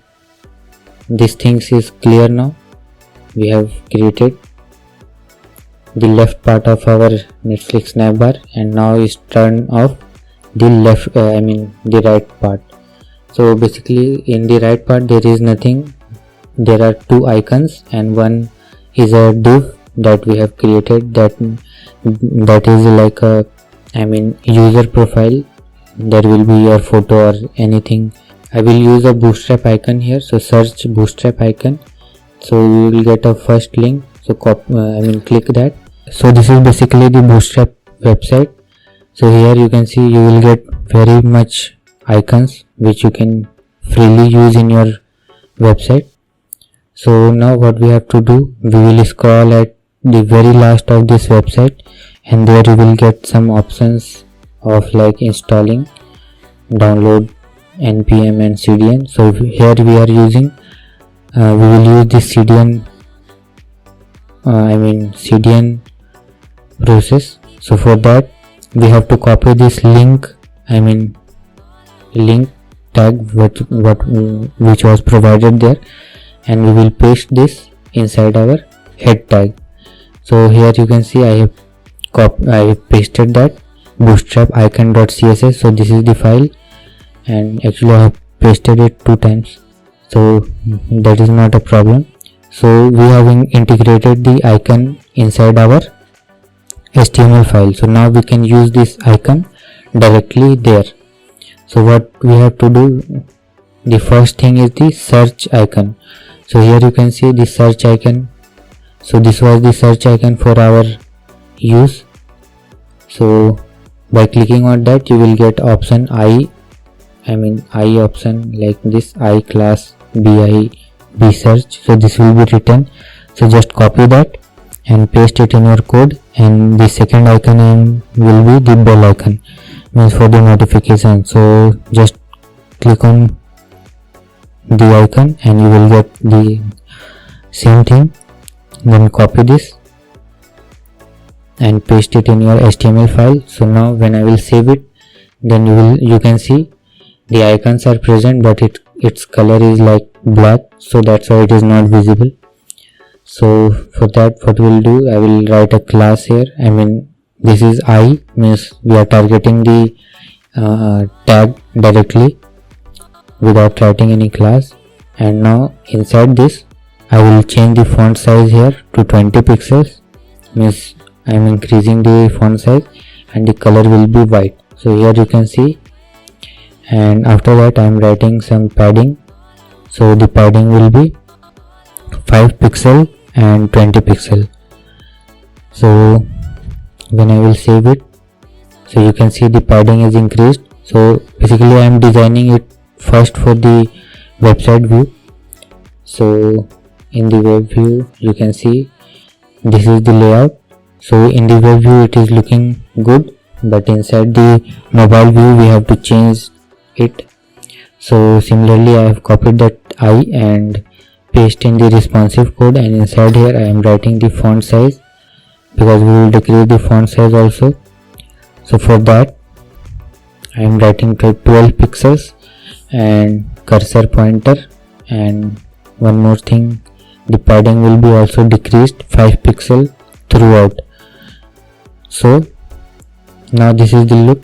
this things is clear now. We have created the left part of our Netflix navbar, and now is turned off the left the right part. So basically in the right part there is nothing. There are two icons, and one is a div that we have created, that is like a user profile. There will be your photo or anything. I will use a Bootstrap icon here, so search Bootstrap icon, so you will get a first link. So click that. So this is basically the Bootstrap website. So here you can see you will get very much icons which you can freely use in your website. So now what we have to do, we will scroll at the very last of this website, and there you will get some options of like installing, download, npm and cdn. So here we are using we will use this cdn cdn process. So for that we have to copy this link tag which was provided there, and we will paste this inside our head tag. So here you can see I have pasted that bootstrap icon.css. so this is the file, and actually I have pasted it 2 times, so that is not a problem. So we have integrated the icon inside our HTML file. So now we can use this icon directly there. So what we have to do, the first thing is the search icon. So here you can see the search icon. So this was the search icon for our use. So by clicking on that you will get option I option like this, I class bi b search. So this will be written. So just copy that and paste it in your code, and the second icon will be the bell icon, means for the notification. So just click on the icon and you will get the same thing. Then copy this and paste it in your HTML file. So now when I will save it, then you can see the icons are present, but its color is like black, so that's why it is not visible. So for that what we'll do, I will write a class here. This is I, means we are targeting the tag directly without writing any class. And now inside this I will change the font size here to 20 pixels, means I am increasing the font size, and the color will be white. So here you can see, and after that I am writing some padding. So the padding will be 5 pixel and 20 pixel. So when I will save it, so you can see the padding is increased. So basically I am designing it first for the website view. So in the web view you can see this is the layout. So in the web view it is looking good, but inside the mobile view we have to change it. So similarly I have copied that I and paste in the responsive code, and inside here I am writing the font size, because we will decrease the font size also. So for that I am writing to 12 pixels and cursor pointer, and one more thing, the padding will be also decreased 5 pixel throughout. So now this is the look.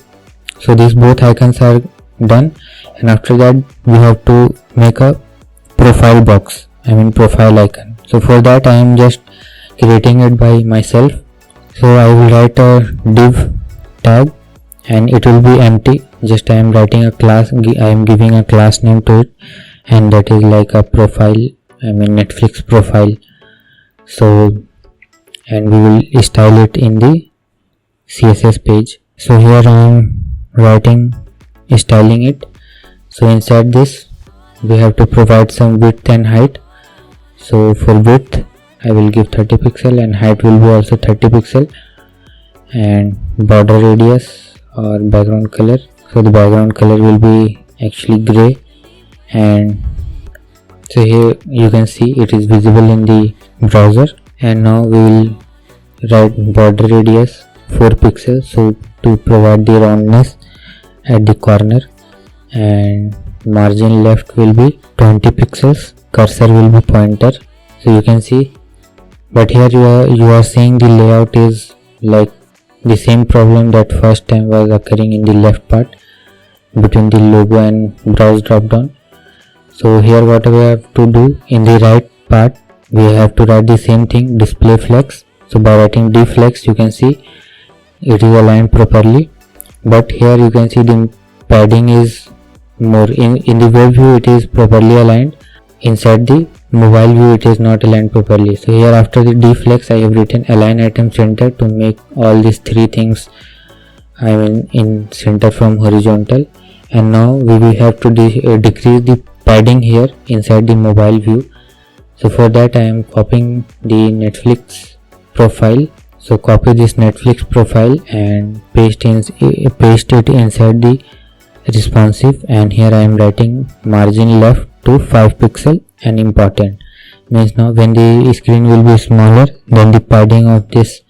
So these both icons are done, and after that we have to make a profile box, profile icon. So for that I am just creating it by myself. So I will write a div tag and it will be empty. Just I am writing a class, I am giving a class name to it, and that is like a profile, Netflix profile. So and we will style it in the CSS page. So here I am writing styling it. So inside this we have to provide some width and height. So for width I will give 30 pixel, and height will be also 30 pixel, and border radius or background color, so the background color will be actually gray. And so here you can see it is visible in the browser. And now we will write border radius 4 pixels, so to provide the roundness at the corner, and margin left will be 20 pixels, cursor will be pointer, so you can see. But here you are seeing the layout is like the same problem that first time was occurring in the left part between the logo and browse drop down. So here what we have to do, in the right part we have to write the same thing, display flex. So by writing dflex, you can see it is aligned properly, but here you can see the padding is more. In the web view it is properly aligned, inside the mobile view it is not aligned properly. So here after the dflex I have written align item center to make all these three things in center from horizontal. And now we will have to decrease the padding here inside the mobile view. So for that I am copying the Netflix profile. So copy this Netflix profile and paste it inside the responsive, and here I am writing margin left to 5 pixel, and important means now when the screen will be smaller, then the padding of this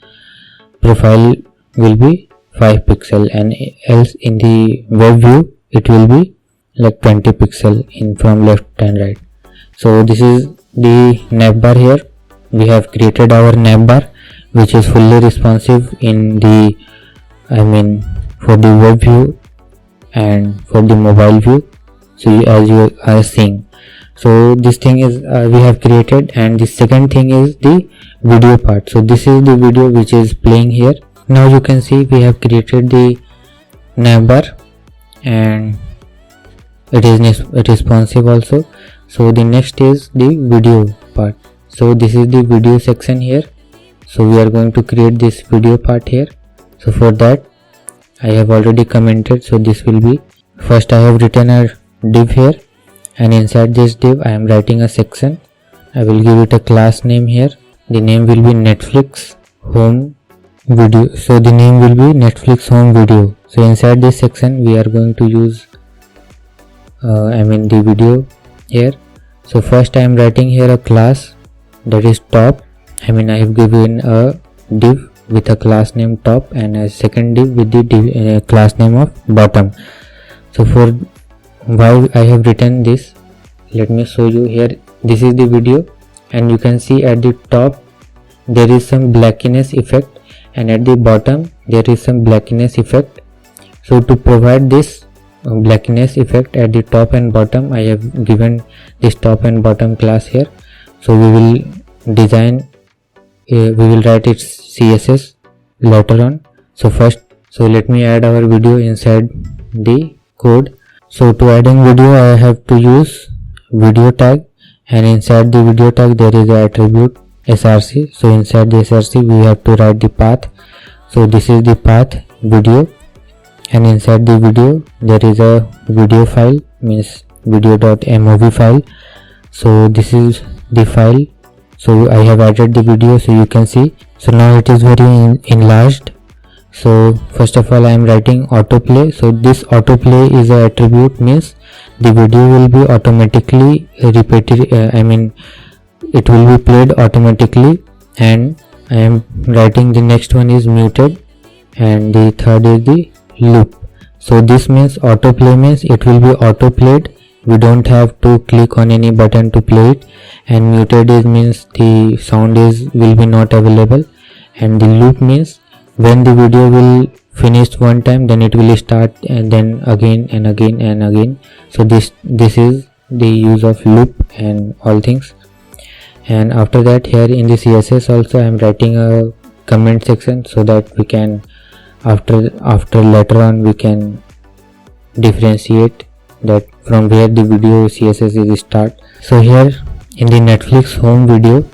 profile will be 5 pixel, and else in the web view it will be like 20 pixel in from left and right. So this is the navbar. Here we have created our navbar, which is fully responsive in the for the web view and for the mobile view. So as you are seeing, so this thing is we have created. And the second thing is the video part. So this is the video which is playing here. Now you can see we have created the navbar and it is responsive also. So the next is the video part. So this is the video section here. So we are going to create this video part here. So for that I have already commented. So this will be, first I have written a div here, and inside this div I am writing a section. I will give it a class name here. The name will be Netflix home video. So the name will be Netflix home video. So inside this section we are going to use the video here. So first I am writing here a class that is top. I have given a div with a class name top and a second div with the class name of bottom. So for why I have written this, let me show you here. This is the video, and you can see at the top there is some blackiness effect, and at the bottom there is some blackiness effect. So to provide this blackiness effect at the top and bottom, I have given this top and bottom class here. So we will design, we will write its CSS later on. So let me add our video inside the code. So to adding video I have to use video tag, and inside the video tag there is a attribute src. So inside the src we have to write the path. So this is the path video, and inside the video there is a video file, means video.mov file. So this is the file. So I have added the video, so you can see. So now it is very enlarged. So first of all I am writing autoplay. So this autoplay is a attribute, means the video will be automatically repeated, it will be played automatically. And I am writing the next one is muted, and the third is the loop. So this means autoplay means it will be autoplayed, we don't have to click on any button to play it. And muted is means the sound will be not available. And the loop means when the video will finish one time, then it will start, and then again and again and again. So this is the use of loop and all things. And after that, here in the CSS also I am writing a comment section, so that we can after later on we can differentiate that from where the video CSS is start. So here in the Netflix home video,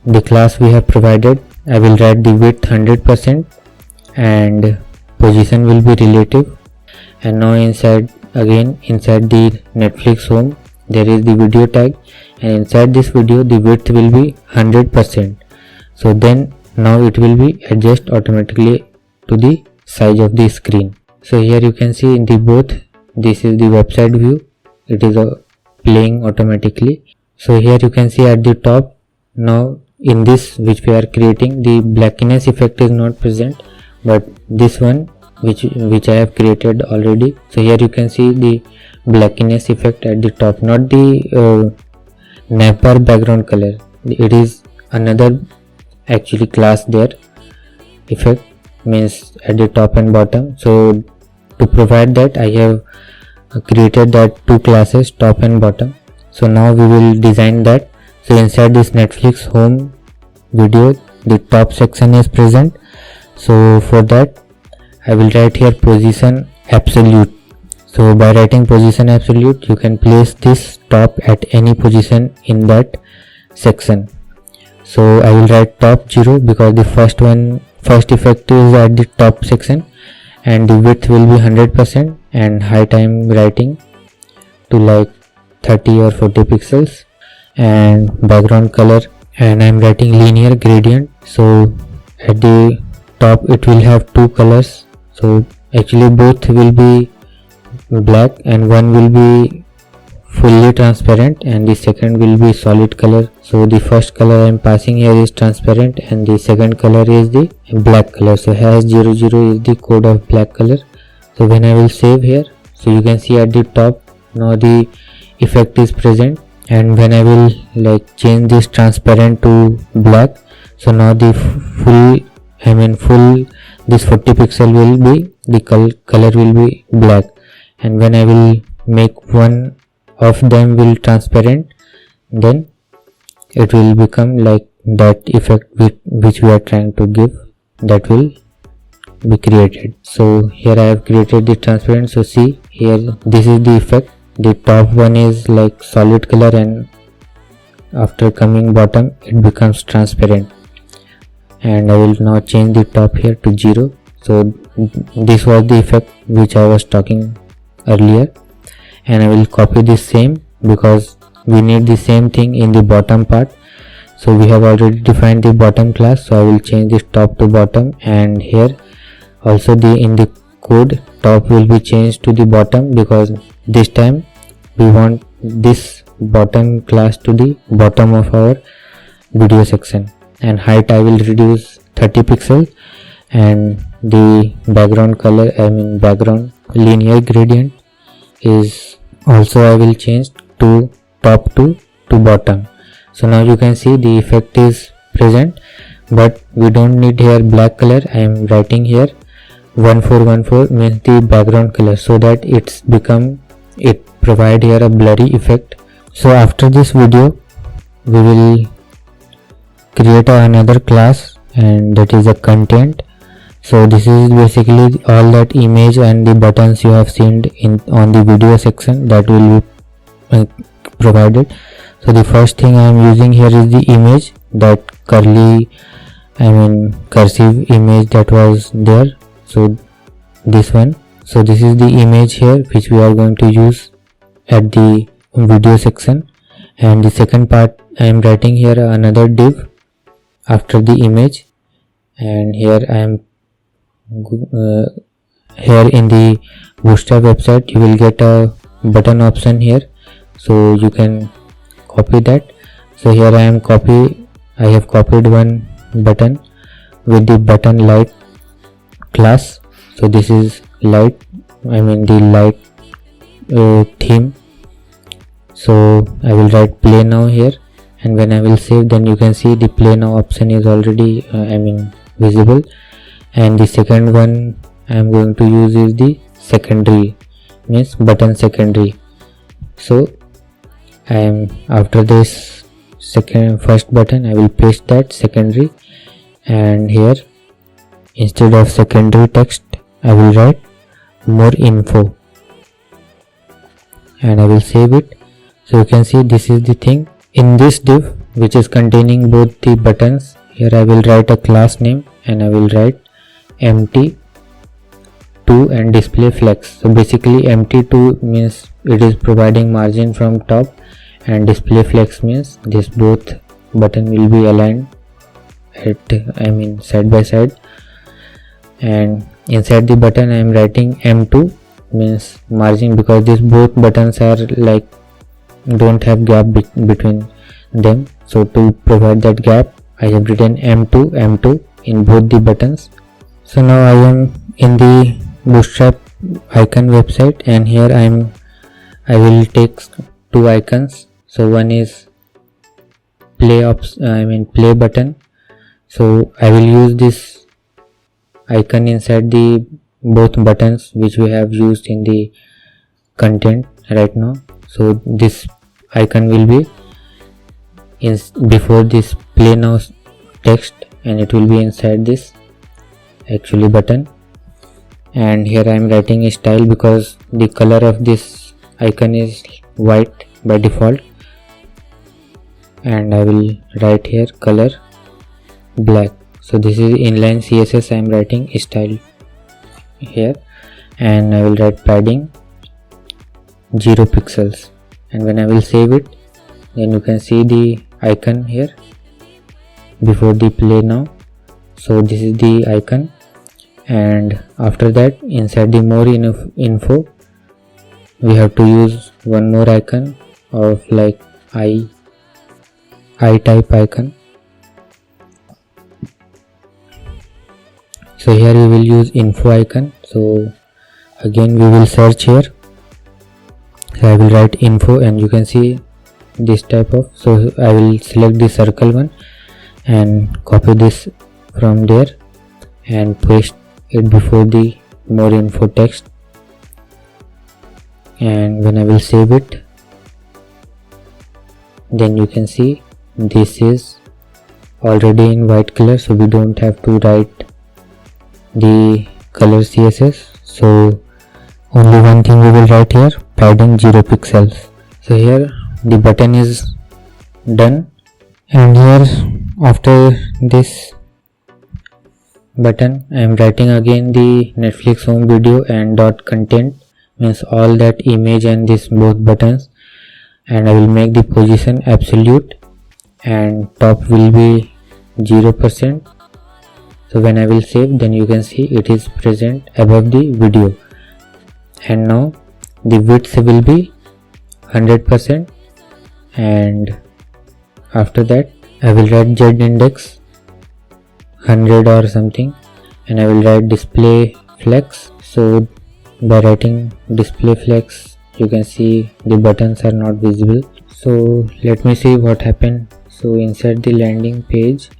the class we have provided, I will write the width 100% and position will be relative. And now inside the Netflix home there is the video tag, and inside this video the width will be 100%. So then now it will be adjust automatically to the size of the screen. So here you can see in the both, this is the website view, it is playing automatically. So here you can see at the top, now in this which we are creating, the blackiness effect is not present, but this one which I have created already. So here you can see the blackiness effect at the top, not the navbar background color, it is another actually class there. Effect means at the top and bottom. So to provide that, I have created that two classes, top and bottom. So now we will design that. So inside this Netflix home video, the top section is present. So for that I will write here position absolute. So by writing position absolute, you can place this top at any position in that section. So I will write top 0 because the first effect is at the top section, and the width will be 100%, and height I am writing to like 30 or 40 pixels, and background color, and I am writing linear gradient. So at the top it will have two colors, so actually both will be black and one will be fully transparent and the second will be solid color. So the first color I am passing here is transparent and the second color is the black color. So #00 is the code of black color. So when I will save here, so you can see at the top now the effect is present, and when I will like change this transparent to black, so now the full this 40 pixel will be the color will be black, and when I will make one of them will transparent, then it will become like that effect which we are trying to give, that will be created. So here I have created the transparent. So see here, this is the effect. The top one is like solid color, and after coming bottom it becomes transparent, and I will now change the top here to 0. So this was the effect which I was talking earlier, and I will copy this same because we need the same thing in the bottom part. So we have already defined the bottom class, so I will change this top to bottom, and here also in the code top will be changed to the bottom because this time we want this bottom class to the bottom of our video section. And height I will reduce 30 pixels, and the background color, background linear gradient is also I will change to top to bottom. So now you can see the effect is present, but we don't need here black color. I am writing here 1414 means the background color, so that it provide here a blurry effect. So after this video we will create another class, and that is a content. So this is basically all that image and the buttons you have seen on the video section that will be provided. So the first thing I am using here is the image, that cursive image that was there. So this one. So this is the image here which we are going to use at the video section, and the second part I am writing here another div after the image, and here I am here in the Bootstrap website you will get a button option here, so you can copy that. So here I have copied one button with the button light class. So this is light, the light theme. So I will write play now here, and when I will save, then you can see the play now option is already visible. And the second one I am going to use is the secondary, means button secondary. So I am after this first button I will paste that secondary, and here instead of secondary text I will write more info, and I will save it. So you can see this is the thing. In this div which is containing both the buttons, here I will write a class name, and I will write empty2 and display flex. So basically empty2 means it is providing margin from top, and display flex means this both button will be aligned at side by side. And inside the button I am writing M2 means margin, because these both buttons are like don't have gap between them. So to provide that gap I have written M2 in both the buttons. So now I am in the Bootstrap icon website, and here I will take two icons. So one is play button. So I will use this icon inside the both buttons which we have used in the content right now. So this icon will be before this play now text, and it will be inside this actually button. And here I am writing a style because the color of this icon is white by default, and I will write here color black. So this is inline CSS. I am writing style here, and I will write padding 0 pixels. And when I will save it, then you can see the icon here before the play now. So this is the icon, and after that inside the more info we have to use one more icon of like I type icon. So here we will use info icon. So again we will search here. So I will write info, and you can see this type of, so I will select the circle one and copy this from there and paste it before the more info text. And when I will save it, then you can see this is already in white color, so we don't have to write the color CSS. So only one thing we will write here, padding 0 pixels. So here the button is done, and here after this button I am writing again the Netflix home video and dot content means all that image and this both buttons, and I will make the position absolute and top will be 0%. So when I will save, then you can see it is present above the video, and now the width will be 100%. And after that I will write z index 100 or something, and I will write display flex. So by writing display flex you can see the buttons are not visible. So let me see what happened. So inside the landing page,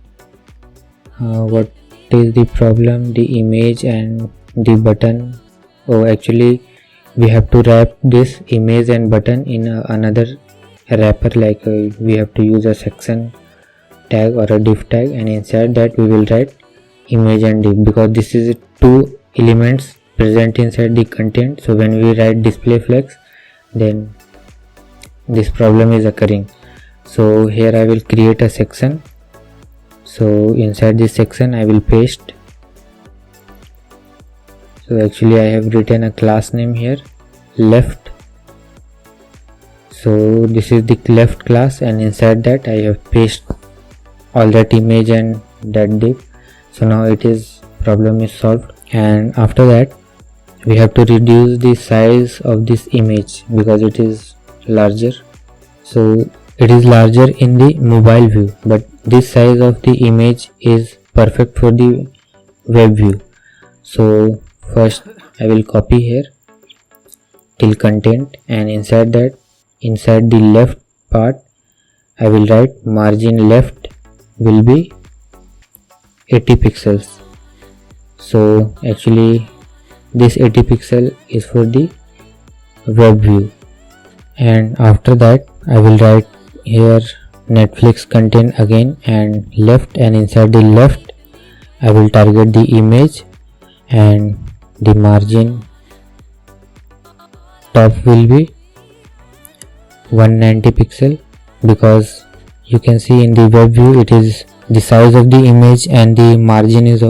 what is the problem? The image and the button. Oh, actually we have to wrap this image and button in another wrapper, like we have to use a section tag or a div tag, and inside that we will write image and div, because this is two elements present inside the content. So when we write display flex, then this problem is occurring. So here I will create a section. So inside this section I will paste. So actually I have written a class name here, left. So this is the left class, and inside that I have pasted all that image and that div. So now it is problem is solved. And after that we have to reduce the size of this image because it is larger. So it is larger in the mobile view, but this size of the image is perfect for the web view. So first I will copy here till content, and inside that, inside the left part I will write margin left will be 80 pixels. So actually this 80 pixel is for the web view. And after that I will write here Netflix content again and left, and inside the left I will target the image, and the margin top will be 190 pixel, because you can see in the web view it is the size of the image and the margin is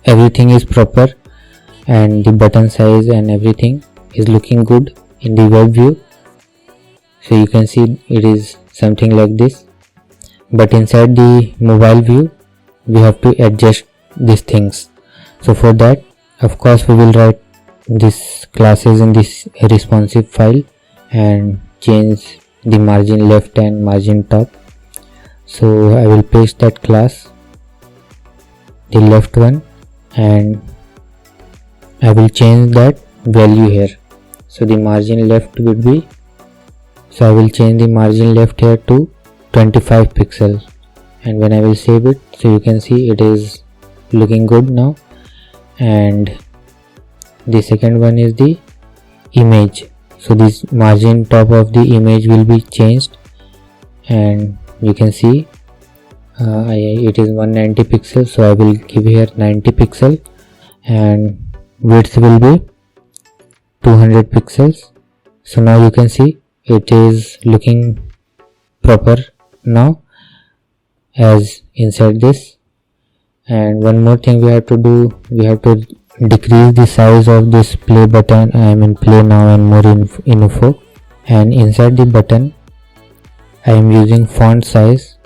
everything is proper, and the button size and everything is looking good in the web view. So you can see it is something like this. But inside the mobile view we have to adjust these things. So for that, of course, we will write these classes in this responsive file and change the margin left and margin top. So I will paste that class, the left one, and I will change that value here. So the margin left would be, so I will change the margin left here to 25 pixels, and when I will save it, so you can see it is looking good now. And the second one is the image. So this margin top of the image will be changed, and you can see it is 190 pixels, so I will give here 90 pixel, and width will be 200 pixels. So now you can see it is looking proper now as inside this. And one more thing we have to do, we have to decrease the size of this play button, I am in play now and more info, and inside the button I am using font size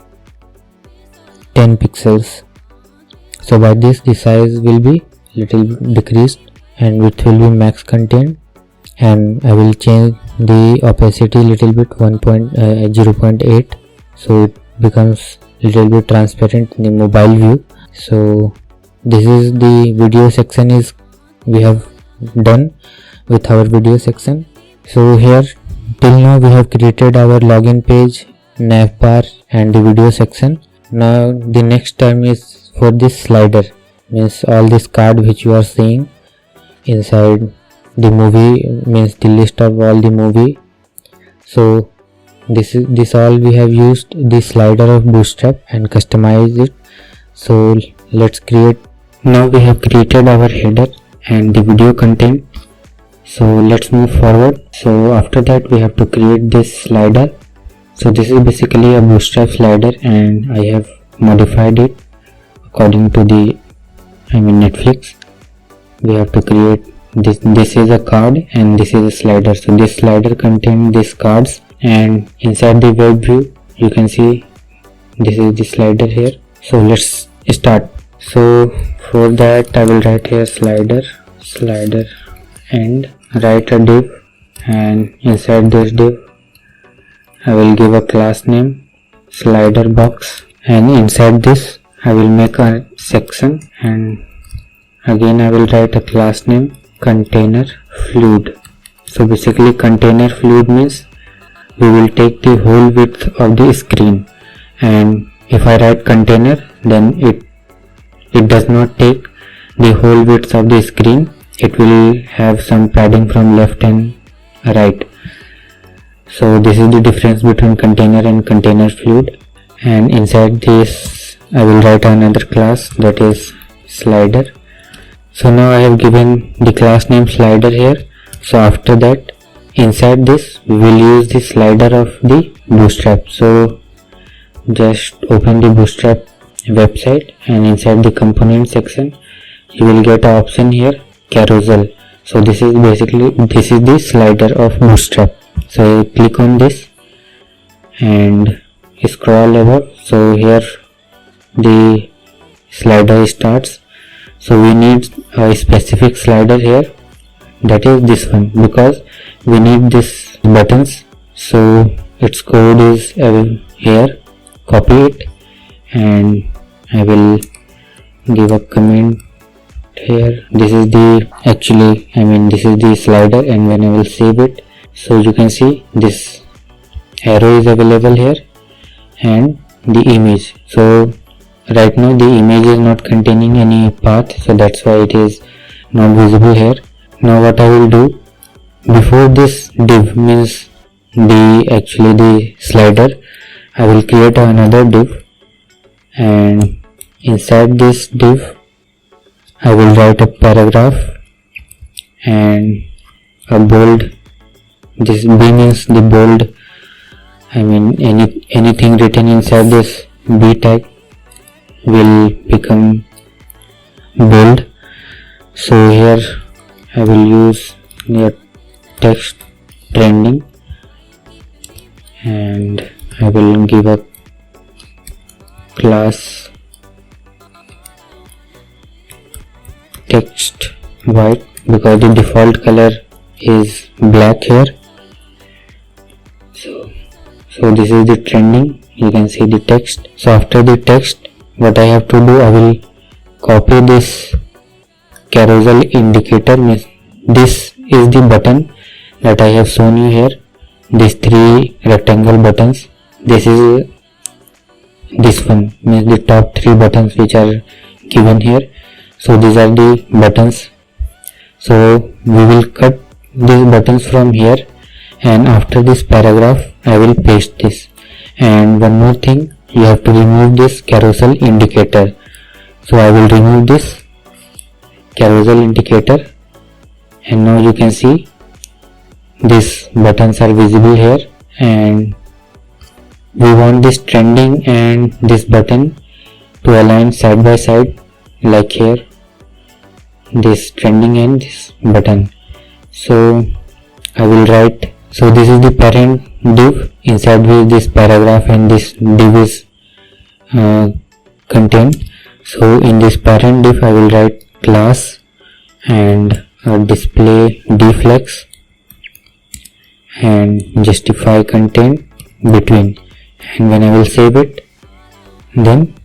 10 pixels. So by this the size will be little decreased and width will be max content, and I will change the opacity little bit 0.8, so it becomes little bit transparent in the mobile view. So this is the video section is we have done with our video section. So here till now we have created our login page, navbar and the video section. Now the next time is for this slider, means all this card which you are seeing inside the movie, means the list of all the movie. So this all we have used the slider of Bootstrap and customize it. So let's create. Now we have created our header and the video content, so let's move forward. So after that we have to create this slider. So this is basically a Bootstrap slider and I have modified it according to the Netflix. We have to create this is a card and this is a slider. So this slider contains these cards, and inside the web view you can see this is the slider here. So let's start. So for that I will write here slider and write a div, and inside this div I will give a class name slider box, and inside this I will make a section, and again I will write a class name container fluid. So basically container fluid means we will take the whole width of the screen, and if I write container then it does not take the whole width of the screen, it will have some padding from left and right. So this is the difference between container and container fluid, and inside this I will write another class that is slider. So now I have given the class name slider here. So after that inside this we will use the slider of the Bootstrap. So just open the Bootstrap website, and inside the component section you will get an option here carousel. So this is the slider of Bootstrap. So click on this and scroll above. So here the slider starts. So we need a specific slider here, that is this one, because we need this buttons. So its code is here, copy it, and I will give a comment here. This is the this is the slider, and when I will save it, so you can see this arrow is available here and the image. So right now the image is not containing any path, so that's why it is not visible here. Now what I will do, before this div, means the slider, I will create another div, and inside this div I will write a paragraph and a bold. This B means the bold, anything written inside this B tag will become bold. So here I will use text trending, and I will give a class text white because the default color is black here. So this is the trending, you can see the text. So after the text, what I have to do, I will copy this carousel indicator. Means this is the button that I have shown you here, these 3 rectangle buttons. This is this one, means the top 3 buttons which are given here. So these are the buttons. So we will cut these buttons from here, and after this paragraph I will paste this. And one more thing, you have to remove this carousel indicator. So I will remove this carousel indicator, and now you can see these buttons are visible here, and we want this trending and this button to align side by side, like here, this trending and this button. So I will write, so this is the parent div, inside which this paragraph and this div is contained. So in this parent div I will write class and display deflex and justify content between, and when I will save it, then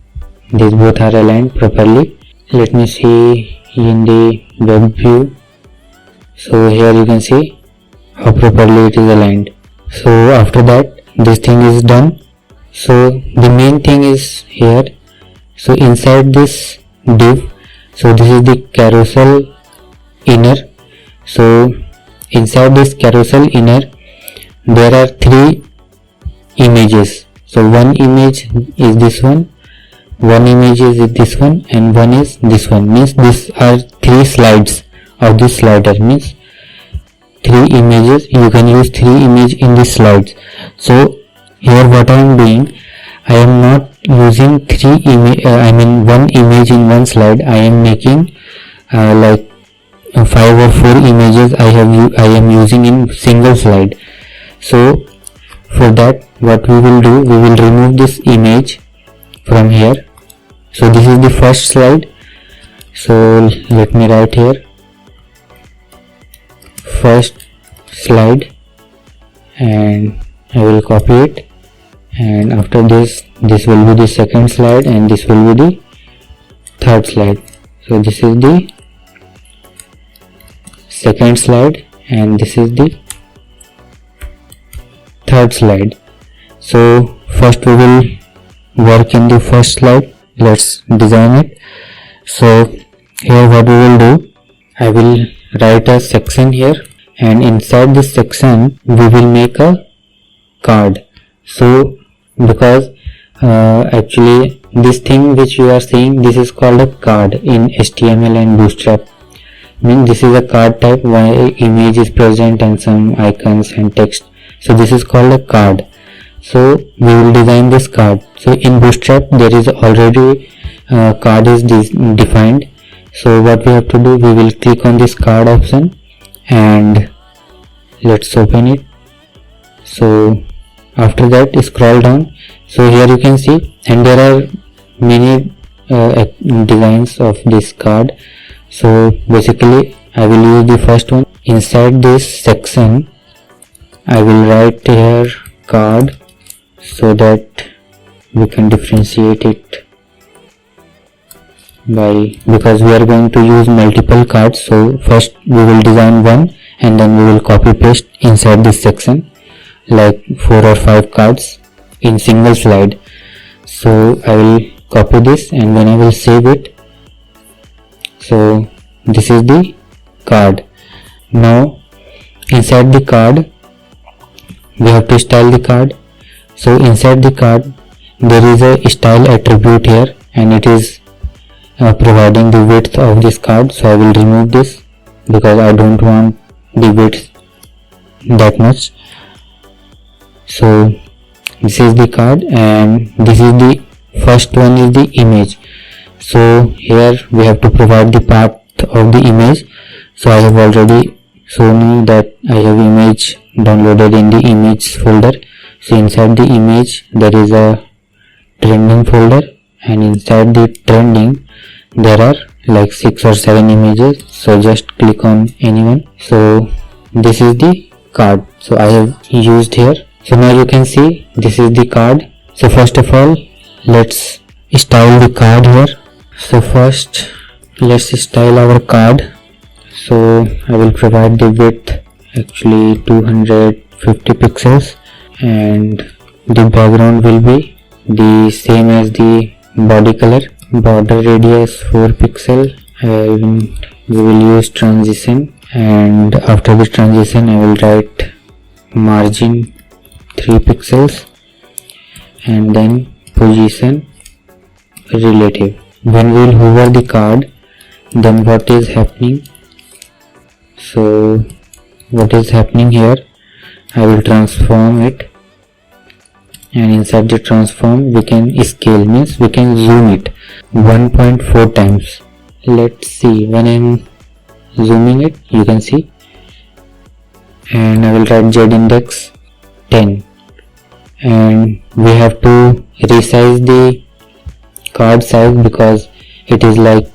these both are aligned properly. Let me see in the web view. So here you can see how properly it is aligned. So after that, this thing is done. So the main thing is here. So inside this div, so this is the carousel inner. So inside this carousel inner, there are 3 images. So one image is this one image is this one, and one is this one. Means these are 3 slides of this slider. Means 3 images, you can use 3 images in this slides. So here what I am doing, I am not using 3 image, one image in one slide. I am making like 5 or 4 images I am using in single slide. So for that, what we will do, we will remove this image from here. So this is the first slide. So let me write here first slide, and I will copy it, and after this will be the second slide, and this will be the third slide. So this is the second slide, and this is the third slide. So first we will work in the first slide. Let's design it. So here what we will do, I will write a section here, and inside this section we will make a card. So because actually this thing which you are seeing, this is called a card in HTML and Bootstrap. Means this is a card type where image is present and some icons and text. So this is called a card. So we will design this card. So in Bootstrap there is already card is defined. So what we have to do, we will click on this card option and let's open it. So after that scroll down. So here you can see, and there are many designs of this card. So basically I will use the first one. Inside this section I will write here card, so that we can differentiate it because we are going to use multiple cards. So first we will design one, and then we will copy paste inside this section like 4 or 5 cards in single slide. So I will copy this, and when I will save it, so this is the card. Now inside the card we have to style the card. So inside the card there is a style attribute here, and it is providing the width of this card. So I will remove this because I don't want the width that much. So this is the card, and this is the first one is the image. So here we have to provide the path of the image. So I have already shown you that I have image downloaded in the image folder. So inside the image there is a trending folder, and inside the trending there are like 6 or 7 images. So just click on anyone. So this is the card, so I have used here. So now you can see this is the card. So first of all, let's style the card here. So first let's style our card. So I will provide the width actually 250 pixels, and the background will be the same as the body color. Border radius 4 pixel. We will use transition, and after the transition I will write margin 3 pixels, and then position relative. When we will hover the card, then what is happening? So what is happening here, I will transform it, and inside the transform we can scale, means we can zoom it 1.4 times. Let's see, when I'm zooming it, you can see, and I will write z index 10, and we have to resize the card size because it is like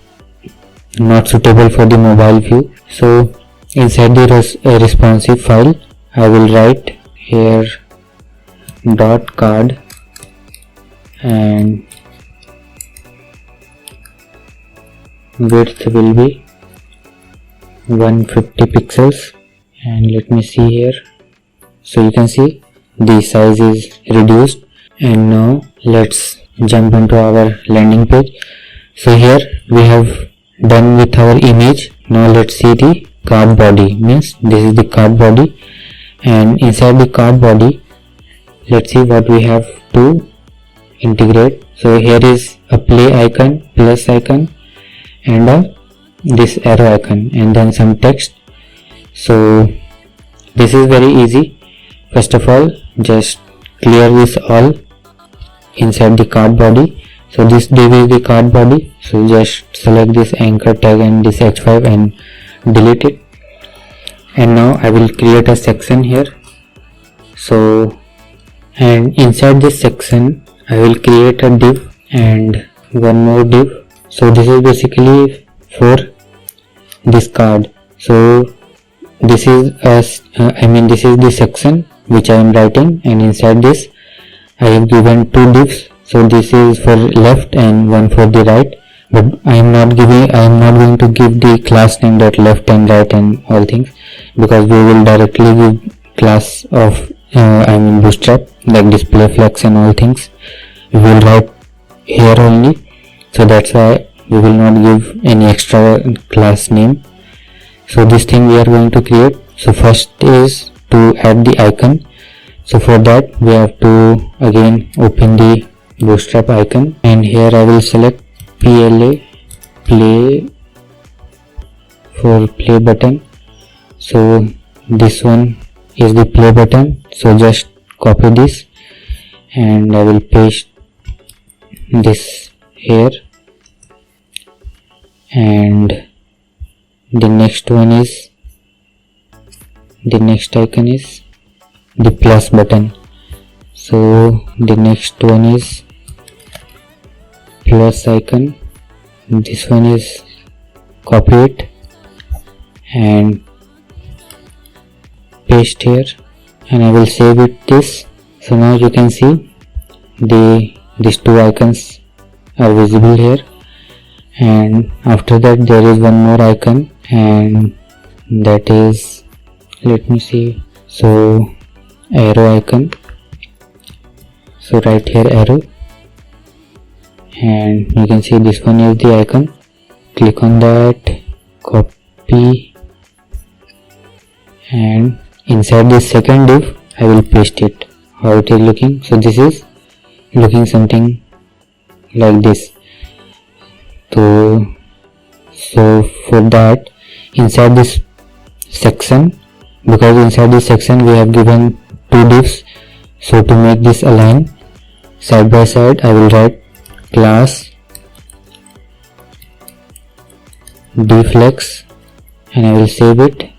not suitable for the mobile view. So inside the responsive file I will write here dot card, and width will be 150 pixels, and let me see here. So you can see the size is reduced. And now let's jump into our landing page. So here we have done with our image. Now let's see the card body, means this is the card body, and inside the card body let's see what we have to integrate. So here is a play icon, plus icon, and this arrow icon, and then some text. So this is very easy. First of all, just clear this all inside the card body. So this div is the card body, so just select this anchor tag and this h5 and delete it. And now I will create a section here. So, and inside this section I will create a div and one more div. So this is basically for this card. So this is this is the section which I am writing, and inside this I have given two divs. So this is for left and one for the right, but I am not going to give the class name that left and right and all things, because we will directly give class of Bootstrap like display flex and all things we will write here only. So that's why we will not give any extra class name. So this thing we are going to create. So first is to add the icon. So for that we have to again open the Bootstrap icon, and here I will select PLA, play, for play button. So this one is the play button. So just copy this and I will paste this here, and the next one is, the next icon is the plus button. So the next one is plus icon, this one is copy it and paste here, and I will save it this. So now you can see these two icons are visible here, and after that there is one more icon, and that is, let me see, so arrow icon. So right here arrow, and you can see this one is the icon. Click on that, copy, and inside this second div I will paste it. How it is looking? So this is looking something like this. So for that, inside this section, because inside this section we have given two divs, so to make this align side by side I will write class dflex and I will save it.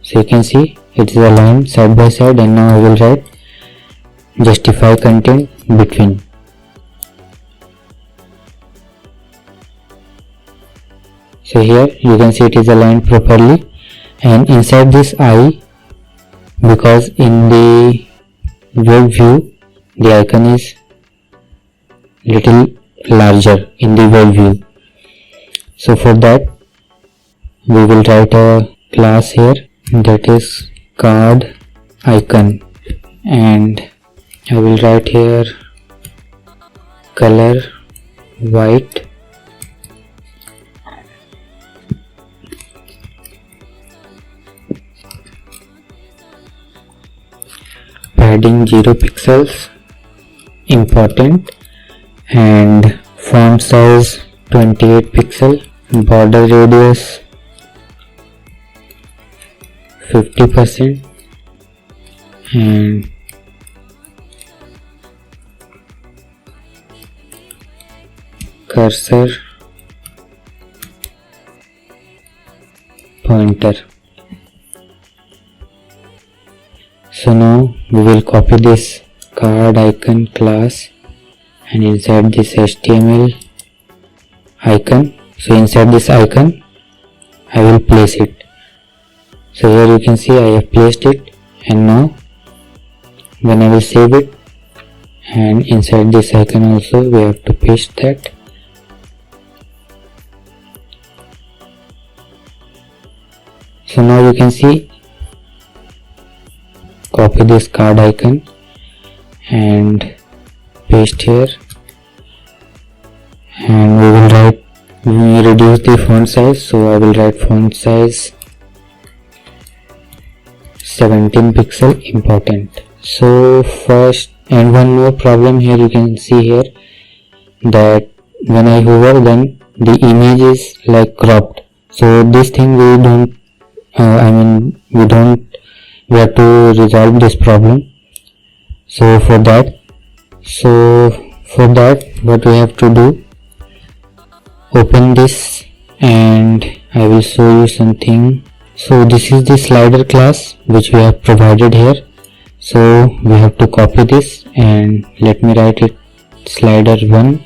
So you can see it is aligned side by side, and now I will write justify content between. So here you can see it is aligned properly, and inside this I, because in the web view the icon is little larger in the web view, so for that we will write a class here that is card icon, and I will write here color white, padding 0 pixels important, and font size 28 pixel, border radius 50%, and cursor pointer. So now we will copy this card icon class and inside this HTML icon. So inside this icon I will place it. So here you can see I have placed it, and now when I will save it, and inside this icon also we have to paste that. So now you can see, copy this card icon and paste here, and we will reduce the font size. So I will write font size 17 pixel important. So first, and one more problem here, you can see here that when I hover, then the image is like cropped. So this thing we don't we have to resolve this problem. So for that what we have to do, open this and I will show you something. So this is the slider class which we have provided here. So we have to copy this, and let me write it slider1,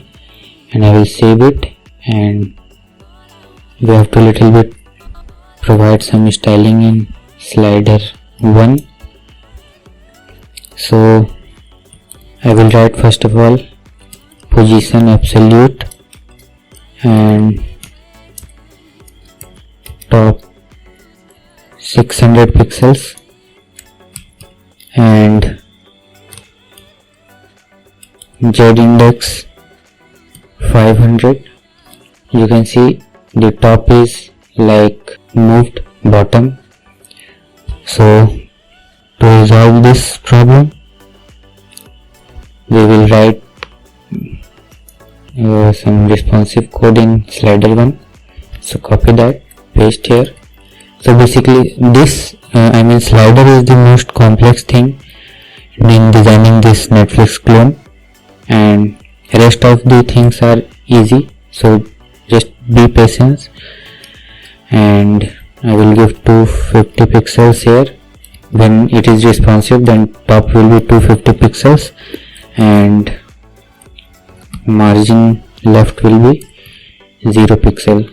and I will save it, and we have to little bit provide some styling in slider1. So I will write first of all position absolute and top 600 pixels and Z index 500. You can see the top is like moved bottom. So to resolve this problem we will write some responsive code in slider1. So copy that, paste here. So basically this slider is the most complex thing in designing this Netflix clone, and rest of the things are easy. So just be patient, and I will give 250 pixels here. When it is responsive, then top will be 250 pixels and margin left will be 0 pixel.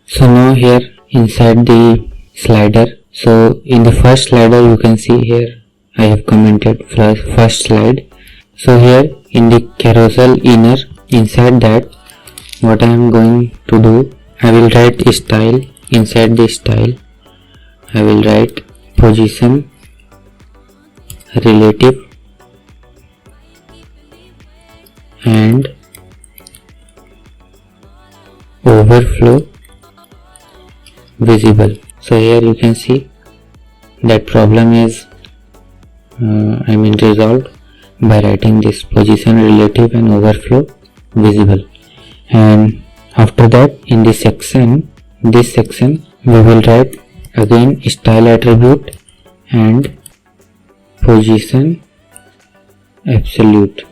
So now here inside the slider, so in the first slider you can see here I have commented first slide. So here in the carousel inner, inside that what I am going to do, I will write style. Inside the style I will write position relative and overflow visible. So here you can see that problem is resolved by writing this position relative and overflow visible. And after that in this section we will write again style attribute and position absolute.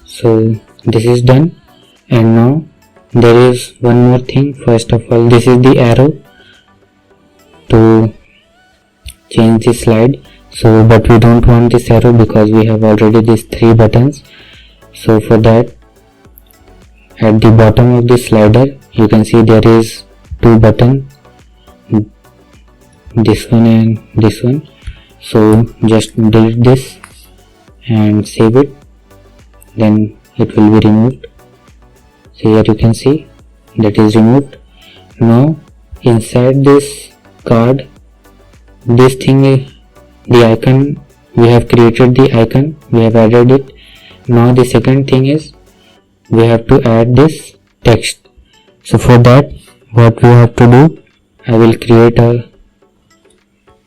So this is done, and now there is one more thing. First of all, this is the arrow to change the slide. So but we don't want this arrow because we have already these 3 buttons. So for that, at the bottom of the slider you can see there is 2 buttons, this one and this one. So just delete this and save it, then it will be removed. So here you can see that is removed. Now inside this card, this thing is the icon. We have created the icon, we have added it. Now the second thing is we have to add this text. So for that, what we have to do, I will create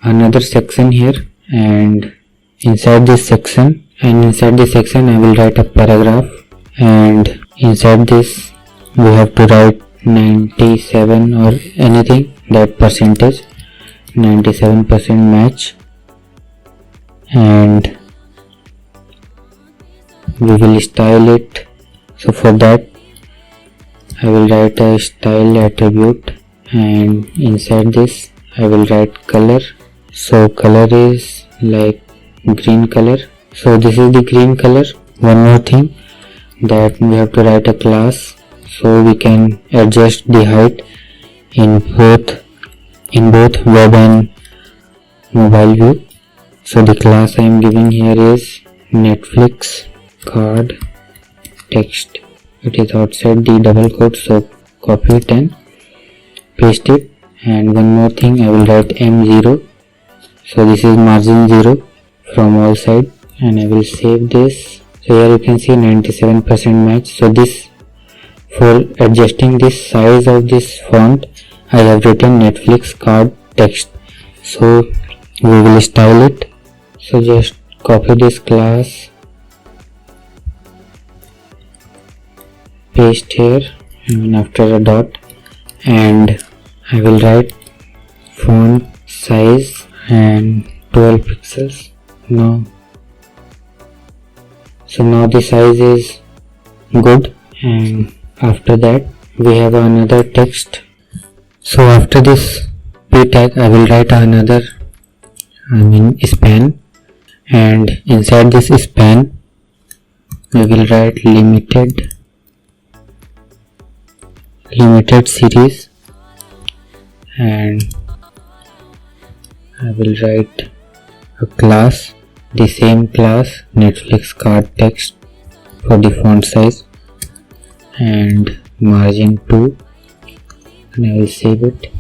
another section here, and inside this section I will write a paragraph, and inside this we have to write 97 or anything, that percentage, 97% match, and we will style it. So for that I will write a style attribute, and inside this I will write color. So color is like green color. So this is the green color. One more thing, that we have to write a class so we can adjust the height in both web and mobile view. So the class I am giving here is Netflix card text. It is outside the double quote, so copy it and paste it. And one more thing, I will write M0. So this is margin 0 from all sides, and I will save this. So here you can see 97% match. So this, for adjusting this size of this font, I have written Netflix card text. So we will style it. So just copy this class, paste here, and after a dot, and I will write font size and 12 pixels. Now the size is good, and after that we have another text. So after this p tag I will write another span, and inside this span we will write limited series, and I will write a class, the same class, Netflix card text, for the font size and margin 2, and I will save it.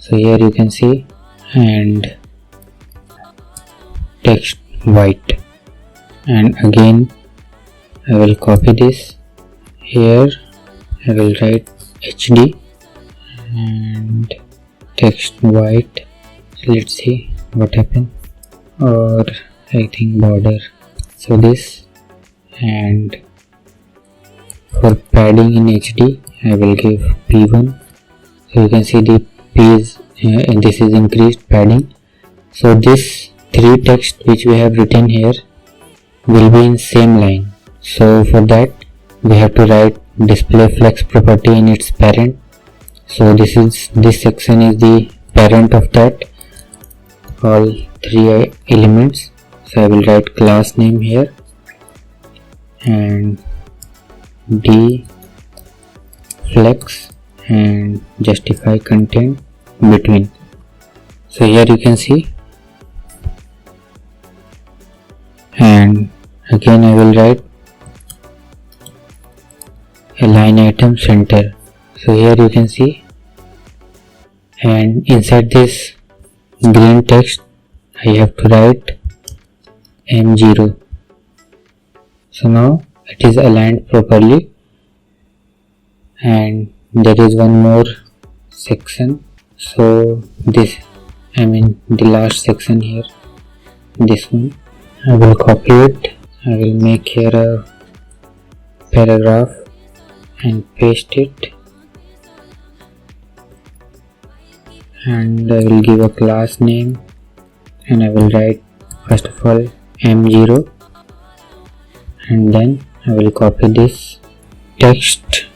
So here you can see, and text white, and again I will copy this. Here I will write HD and text white. Let's see what happened, or I think border. So this, and for padding in HD I will give P1. So you can see the P is this is increased padding. So this 3 text which we have written here will be in same line. So for that we have to write display flex property in its parent. So this section is the parent of that, all 3 elements. So I will write class name here, and d flex, and justify content between. So here you can see, and again I will write a line item center. So here you can see, and inside this green text I have to write M0. So now it is aligned properly, and there is one more section. So this, the last section here, this one, I will copy it. I will make here a paragraph and paste it, and I will give a class name, and I will write first of all M0, and then I will copy this text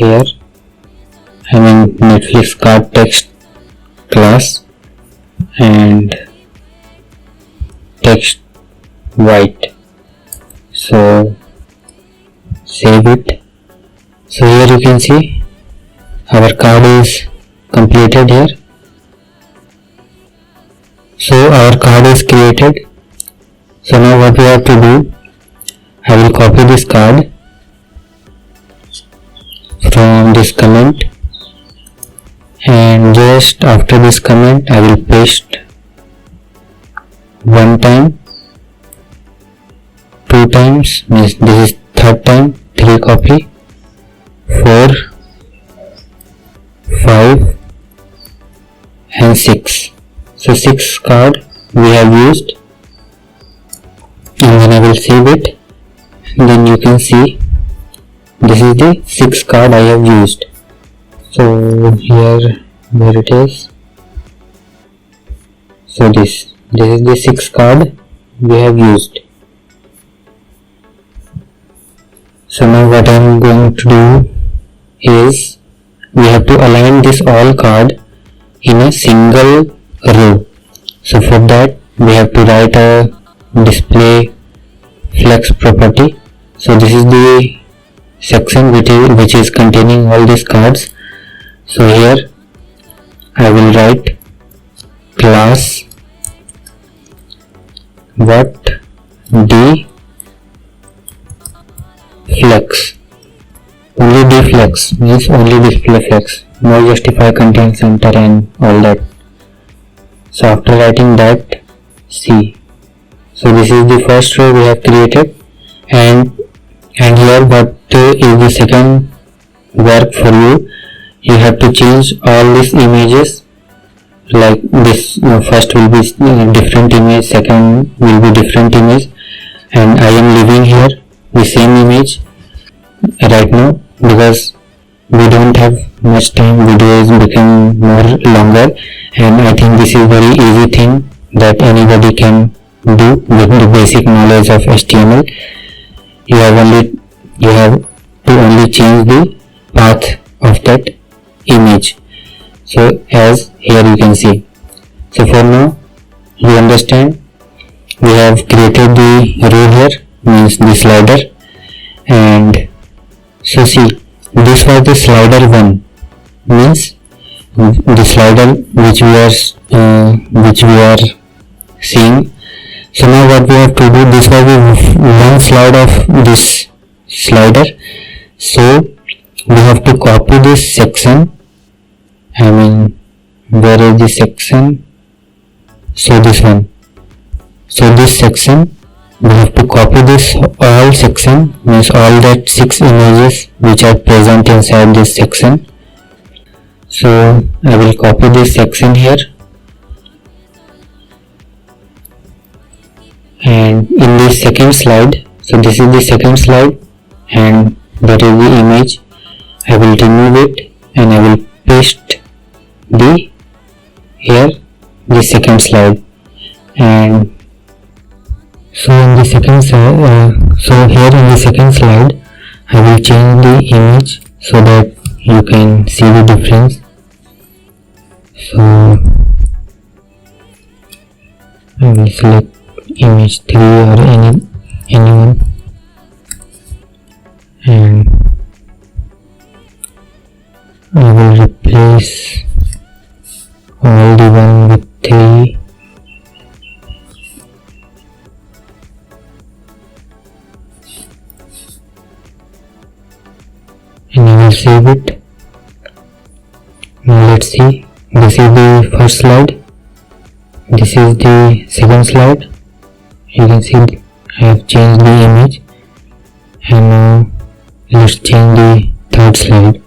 here Netflix card text class and text white. So save it. So here you can see our card is completed here. So our card is created. So now what we have to do, I will copy this card from this comment, and just after this comment I will paste one time, two times, means this is third time, 3 copy, 4, 5 and 6. So 6 card we have used, and then I will save it. Then you can see this is the 6 card I have used. So here where it is, so this is the 6 card we have used. So now what I am going to do is we have to align this all card in a single row. So for that we have to write a display flex property. So this is the section which is containing all these cards. So here I will write class what d flex. Only d flex means only display flex, no justify, contain center and all that. So after writing that, see, so this is the first row we have created, and here what is the second work for you. You have to change all these images, like this first will be different image, second will be different image, and I am leaving here the same image right now because we don't have much time. Video is becoming more longer, and I think this is very easy thing that anybody can do with the basic knowledge of HTML. You have to only change the path of that image. So as here you can see. So for now you understand, we have created the row here, means the slider, and so see, this was the slider 1, means the slider which we are seeing. So now what we have to do, this was the one slide of this slider. So we have to copy this section. Where is the section? So this one. So this section we have to copy this all section, means all that 6 images which are present inside this section. So I will copy this section here, and in the second slide, so this is the second slide and that is the image, I will remove it and I will paste the second slide. And so in the second slide, so here in the second slide I will change the image so that you can see the difference. So I will select image 3 or anyone, and I will replace all the one with 3. And I will save it. Now let's see, this is the first slide, this is the second slide. You can see I have changed the image, and now let's change the third slide.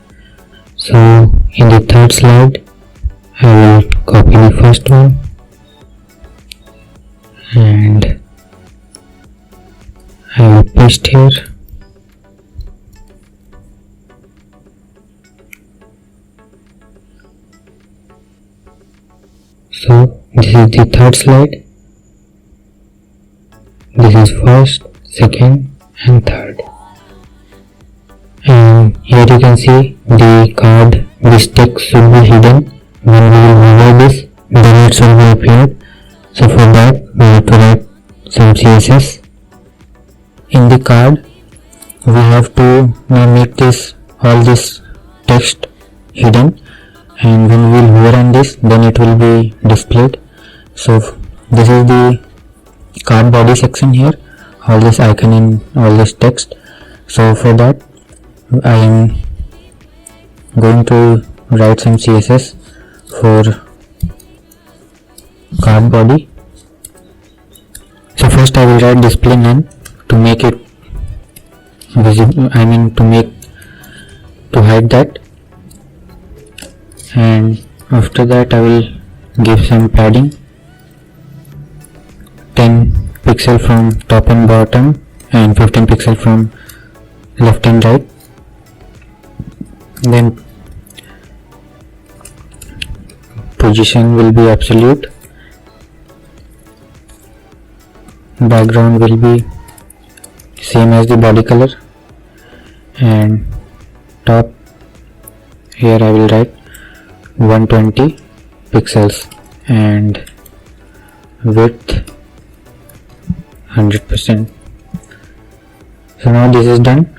So in the third slide I will copy the first one and I will paste here. So this is the third slide, this is first, second and third, And here you can see the card, this text should be hidden. When we will hover this, then it should be appeared. So for that we have to write some CSS. In the card we have to now make this all this text hidden, and when we will hover on this, then it will be displayed. So this is the card body section here, all this icon and all this text. So for that I am going to write some CSS for card body. So first I will write display none to make it visible, to hide that, and after that I will give some padding, 10 pixel from top and bottom and 15 pixel from left and right. Then position will be absolute, background will be same as the body color, and top here I will write 120 pixels and width 100%. So now this is done.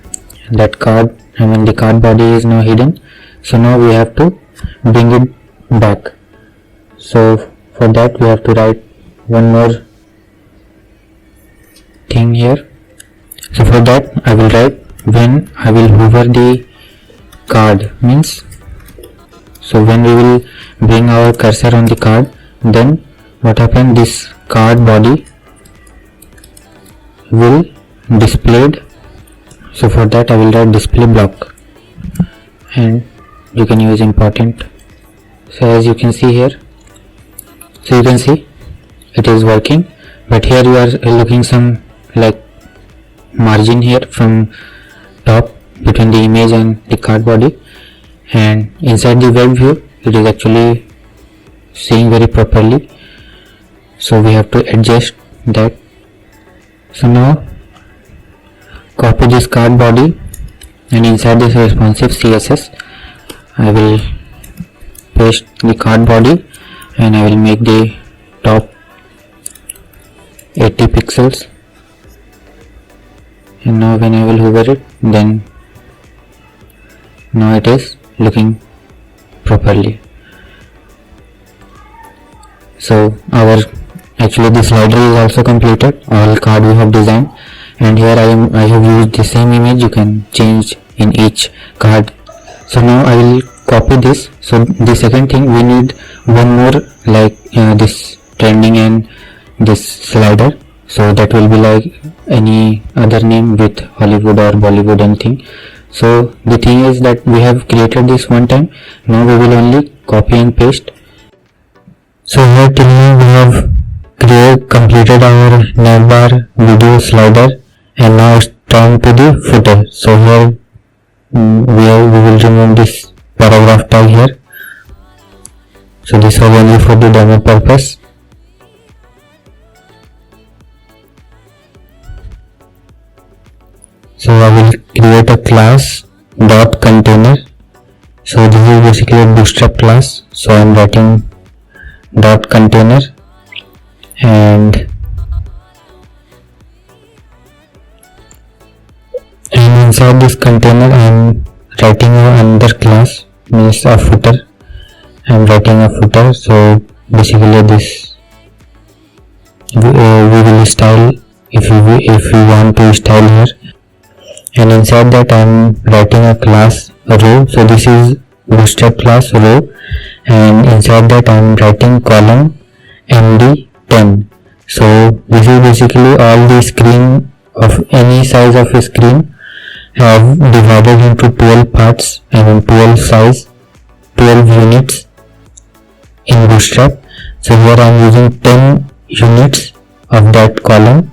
That card, the card body is now hidden. So now we have to bring it back. So for that we have to write one more thing here. So for that I will write when I will hover the card, so when we will bring our cursor on the card, then what happens, this card body will displayed. So for that I will write display block, and you can use important. So as you can see here, so you can see it is working, but here you are looking some like margin here from top between the image and the card body, and inside the web view it is actually seeing very properly, so we have to adjust that. So now copy this card body, and inside this responsive CSS I will paste the card body, and I will make the top 80 pixels, and now when I will hover it, then now it is looking properly. So our actually the slider is also completed, all card we have designed, and here I have used the same image. You can change in each card. So now I will copy this. So the second thing, we need one more like this trending and this slider, so that will be like any other name with Hollywood or Bollywood anything. So the thing is that we have created this one time, now we will only copy and paste. So here till now we have completed our navbar video slider, and now it's time to the footer. So here we will remove this paragraph tag here. So this was only for the demo purpose. So I will create a class dot container. So this is basically a Bootstrap class. So I am writing dot container, and inside this container I am writing another class, means a footer. I am writing a footer. So basically this we will style if we want to style here, and inside that I am writing a class row. So this is Bootstrap class row, and inside that I am writing column md10. So this is basically all the screen of any size of a screen have divided into 12 parts and 12 size, 12 units in Bootstrap. So here I am using 10 units of that column,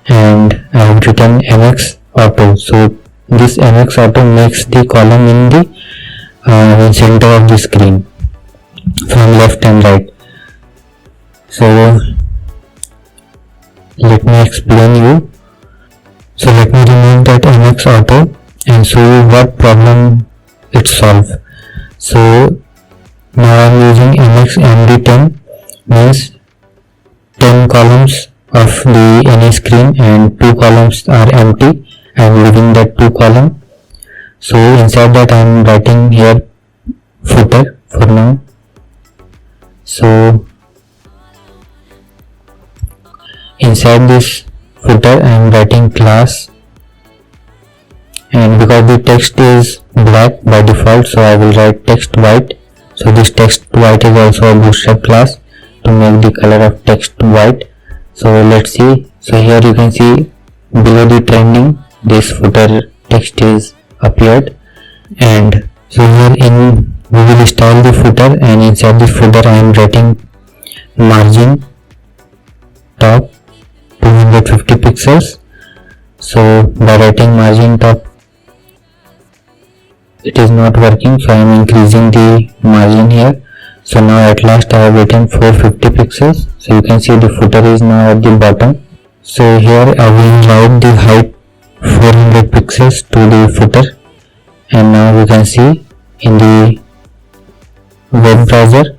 and I have written mx auto. So this mx auto makes the column in the center of the screen from left and right. So let me explain you. So let me remove that mx auto, and show you what problem it solves. So now I am using MX MD10, means 10 columns of the any screen and 2 columns are empty. I am leaving that 2 column. So inside that I am writing here footer for now. So inside this footer I am writing class, and because the text is black by default, so I will write text white. So this text white is also a Bootstrap class to make the color of text white. So let's see. So here you can see below the trending this footer text is appeared, and so here in we will style the footer, and inside the footer I am writing margin top 250 pixels. So by writing margin top it is not working, so I am increasing the margin here. So now at last I have written 450 pixels. So you can see the footer is now at the bottom. So here I will write the height 400 pixels to the footer, and now you can see in the web browser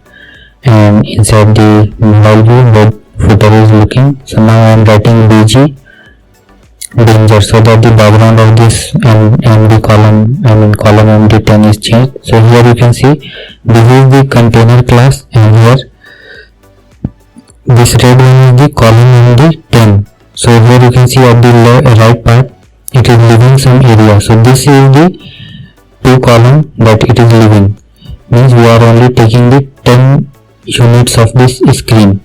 and inside the mobile view web footer is looking. So now I am writing BG danger, so that the background of this and the column column MD10 is changed. So here you can see this is the container class, and here this red one is the column MD10. So here you can see at the right part it is leaving some area. So this is the 2 column that it is leaving, means we are only taking the 10 units of this screen.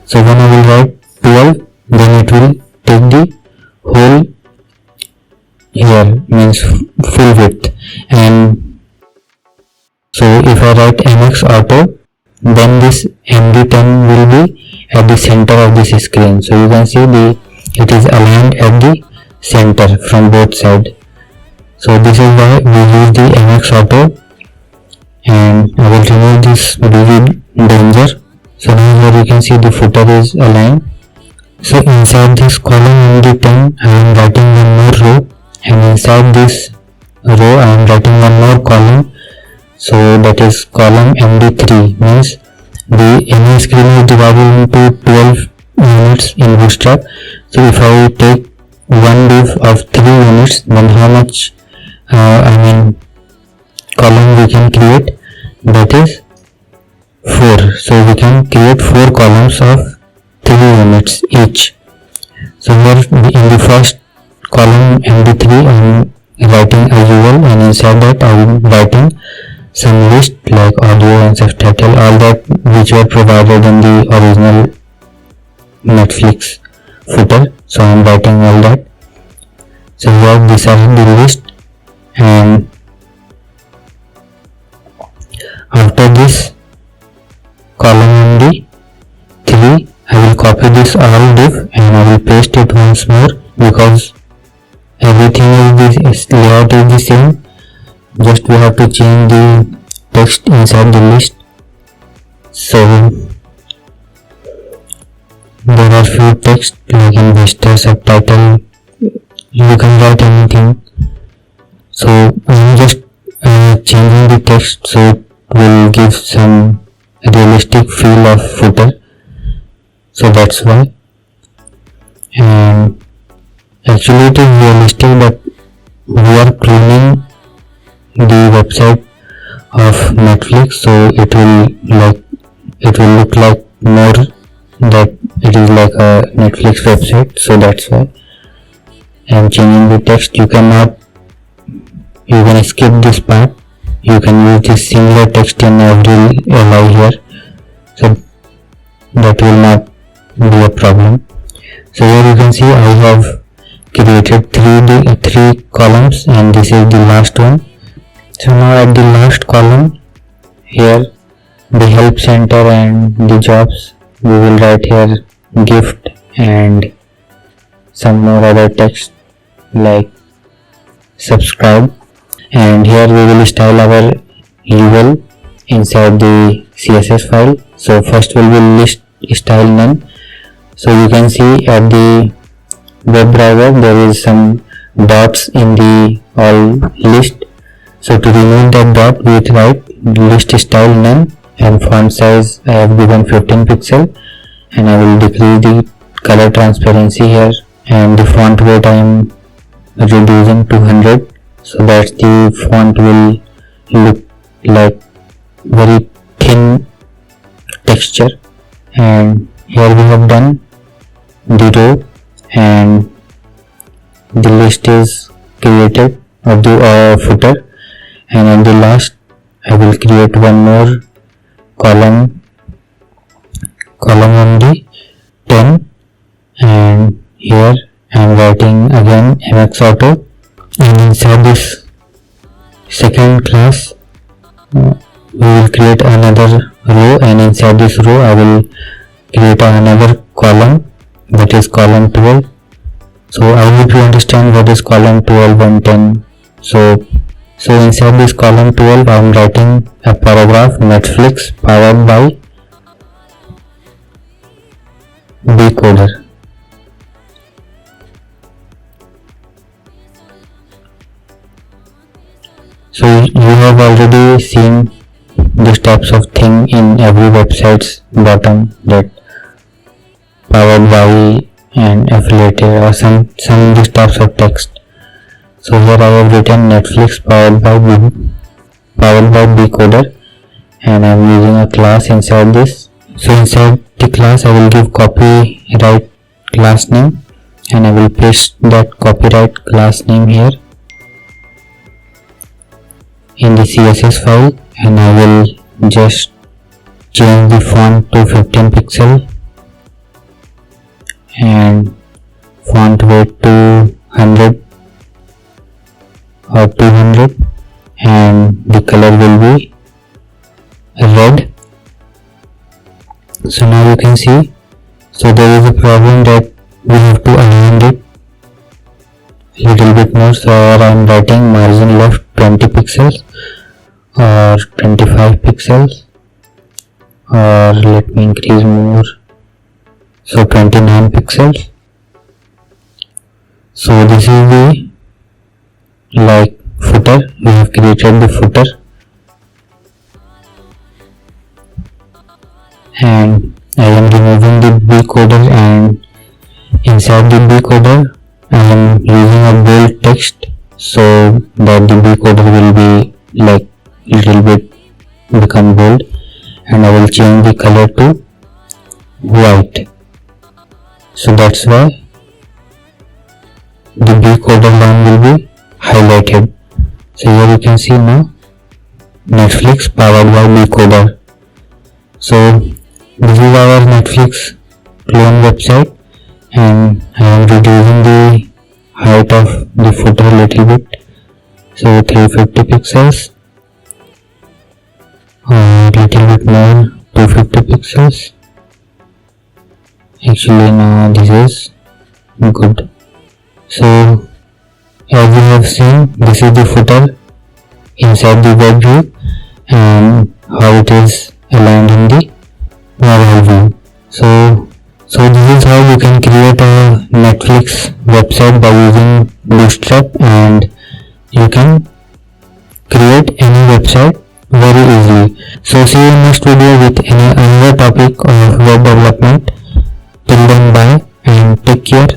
So when I will write 12, then it will take the whole here, means full width. And so if I write MX auto, then this MD10 will be at the center of this screen. So you can see it is aligned at the center from both sides. So this is why we use the MX auto, and I will remove this BG danger. So now here you can see the footer is aligned. So inside this column MD10 I am writing one more row, and inside this row I am writing one more column. So that is column MD3, means the any screen is divided into 12 units in Bootstrap. So if I take one div of 3 units, then how much column we can create? That is 4. So we can create 4 columns of 3 units each. So here in the first column MD3 I am writing a UL, and inside that I am writing some list like audio and subtitle, all that which were provided in the original Netflix footer. So I am writing all that. So here these are the list, and after this column MD3 I will copy this all div and I will paste it once more, because everything is layout is the same, just we have to change the text inside the list. So there are few text like investor, subtitle, you can write anything. So I am just changing the text so it will give some realistic feel of footer. So that's why, and actually it is realistic that we are cloning the website of Netflix, so it will look like more that it is like a Netflix website. So that's why I am changing the text. You can skip this part, you can use this similar text in every line here, so that will not be a problem. So here you can see I have created three columns, and this is the last one. So now at the last column here, the help center and the jobs, we will write here gift and some more other text like subscribe, and here we will style our UL inside the CSS file. So first we will list style none. So you can see at the web browser there is some dots in the all list. So to remove that dot, we write list style none, and font size I have given 15 pixel, and I will decrease the color transparency here, and the font weight I am reducing to 100, so that the font will look like very thin texture. And here we have done the row, and the list is created of the footer, and at the last I will create one more column on the 10, and here I am writing again MX Auto, and inside this second class we will create another row, and inside this row I will create another column, that is column 12. So I hope you understand what is column 12 and 10. So inside this column 12 I am writing a paragraph, Netflix powered by Decoder. So you have already seen this types of thing in every website's bottom, that powered by and affiliated or some these types of text. So here I have written Netflix powered by Decoder, and I am using a class inside this. So inside the class I will give copyright class name, and I will paste that copyright class name here in the CSS file, and I will just change the font to 15 pixel and font weight to 100 or 200, and the color will be red. So now you can see, so there is a problem that we have to amend it little bit more. So I am writing margin left 20 pixels or 25 pixels, or let me increase more, so 29 pixels. So this is the like footer, we have created the footer, and I am removing the decoder, and inside the decoder I am using a bold text so that the decoder will be like little bit become bold, and I will change the color to white. So that's why the decoder line will be highlighted. So here you can see now Netflix powered by Decoder. So this is our Netflix clone website, and I am reducing the height of the footer a little bit, so 350 pixels, or little bit more, 250 pixels. Actually now this is good. So as you have seen, this is the footer inside the web view, and how it is aligned in the mobile view. So this is how you can create a Netflix website by using Bootstrap, and you can create any website very easily. So see you in next video with another topic of web development. Till then, bye and take care.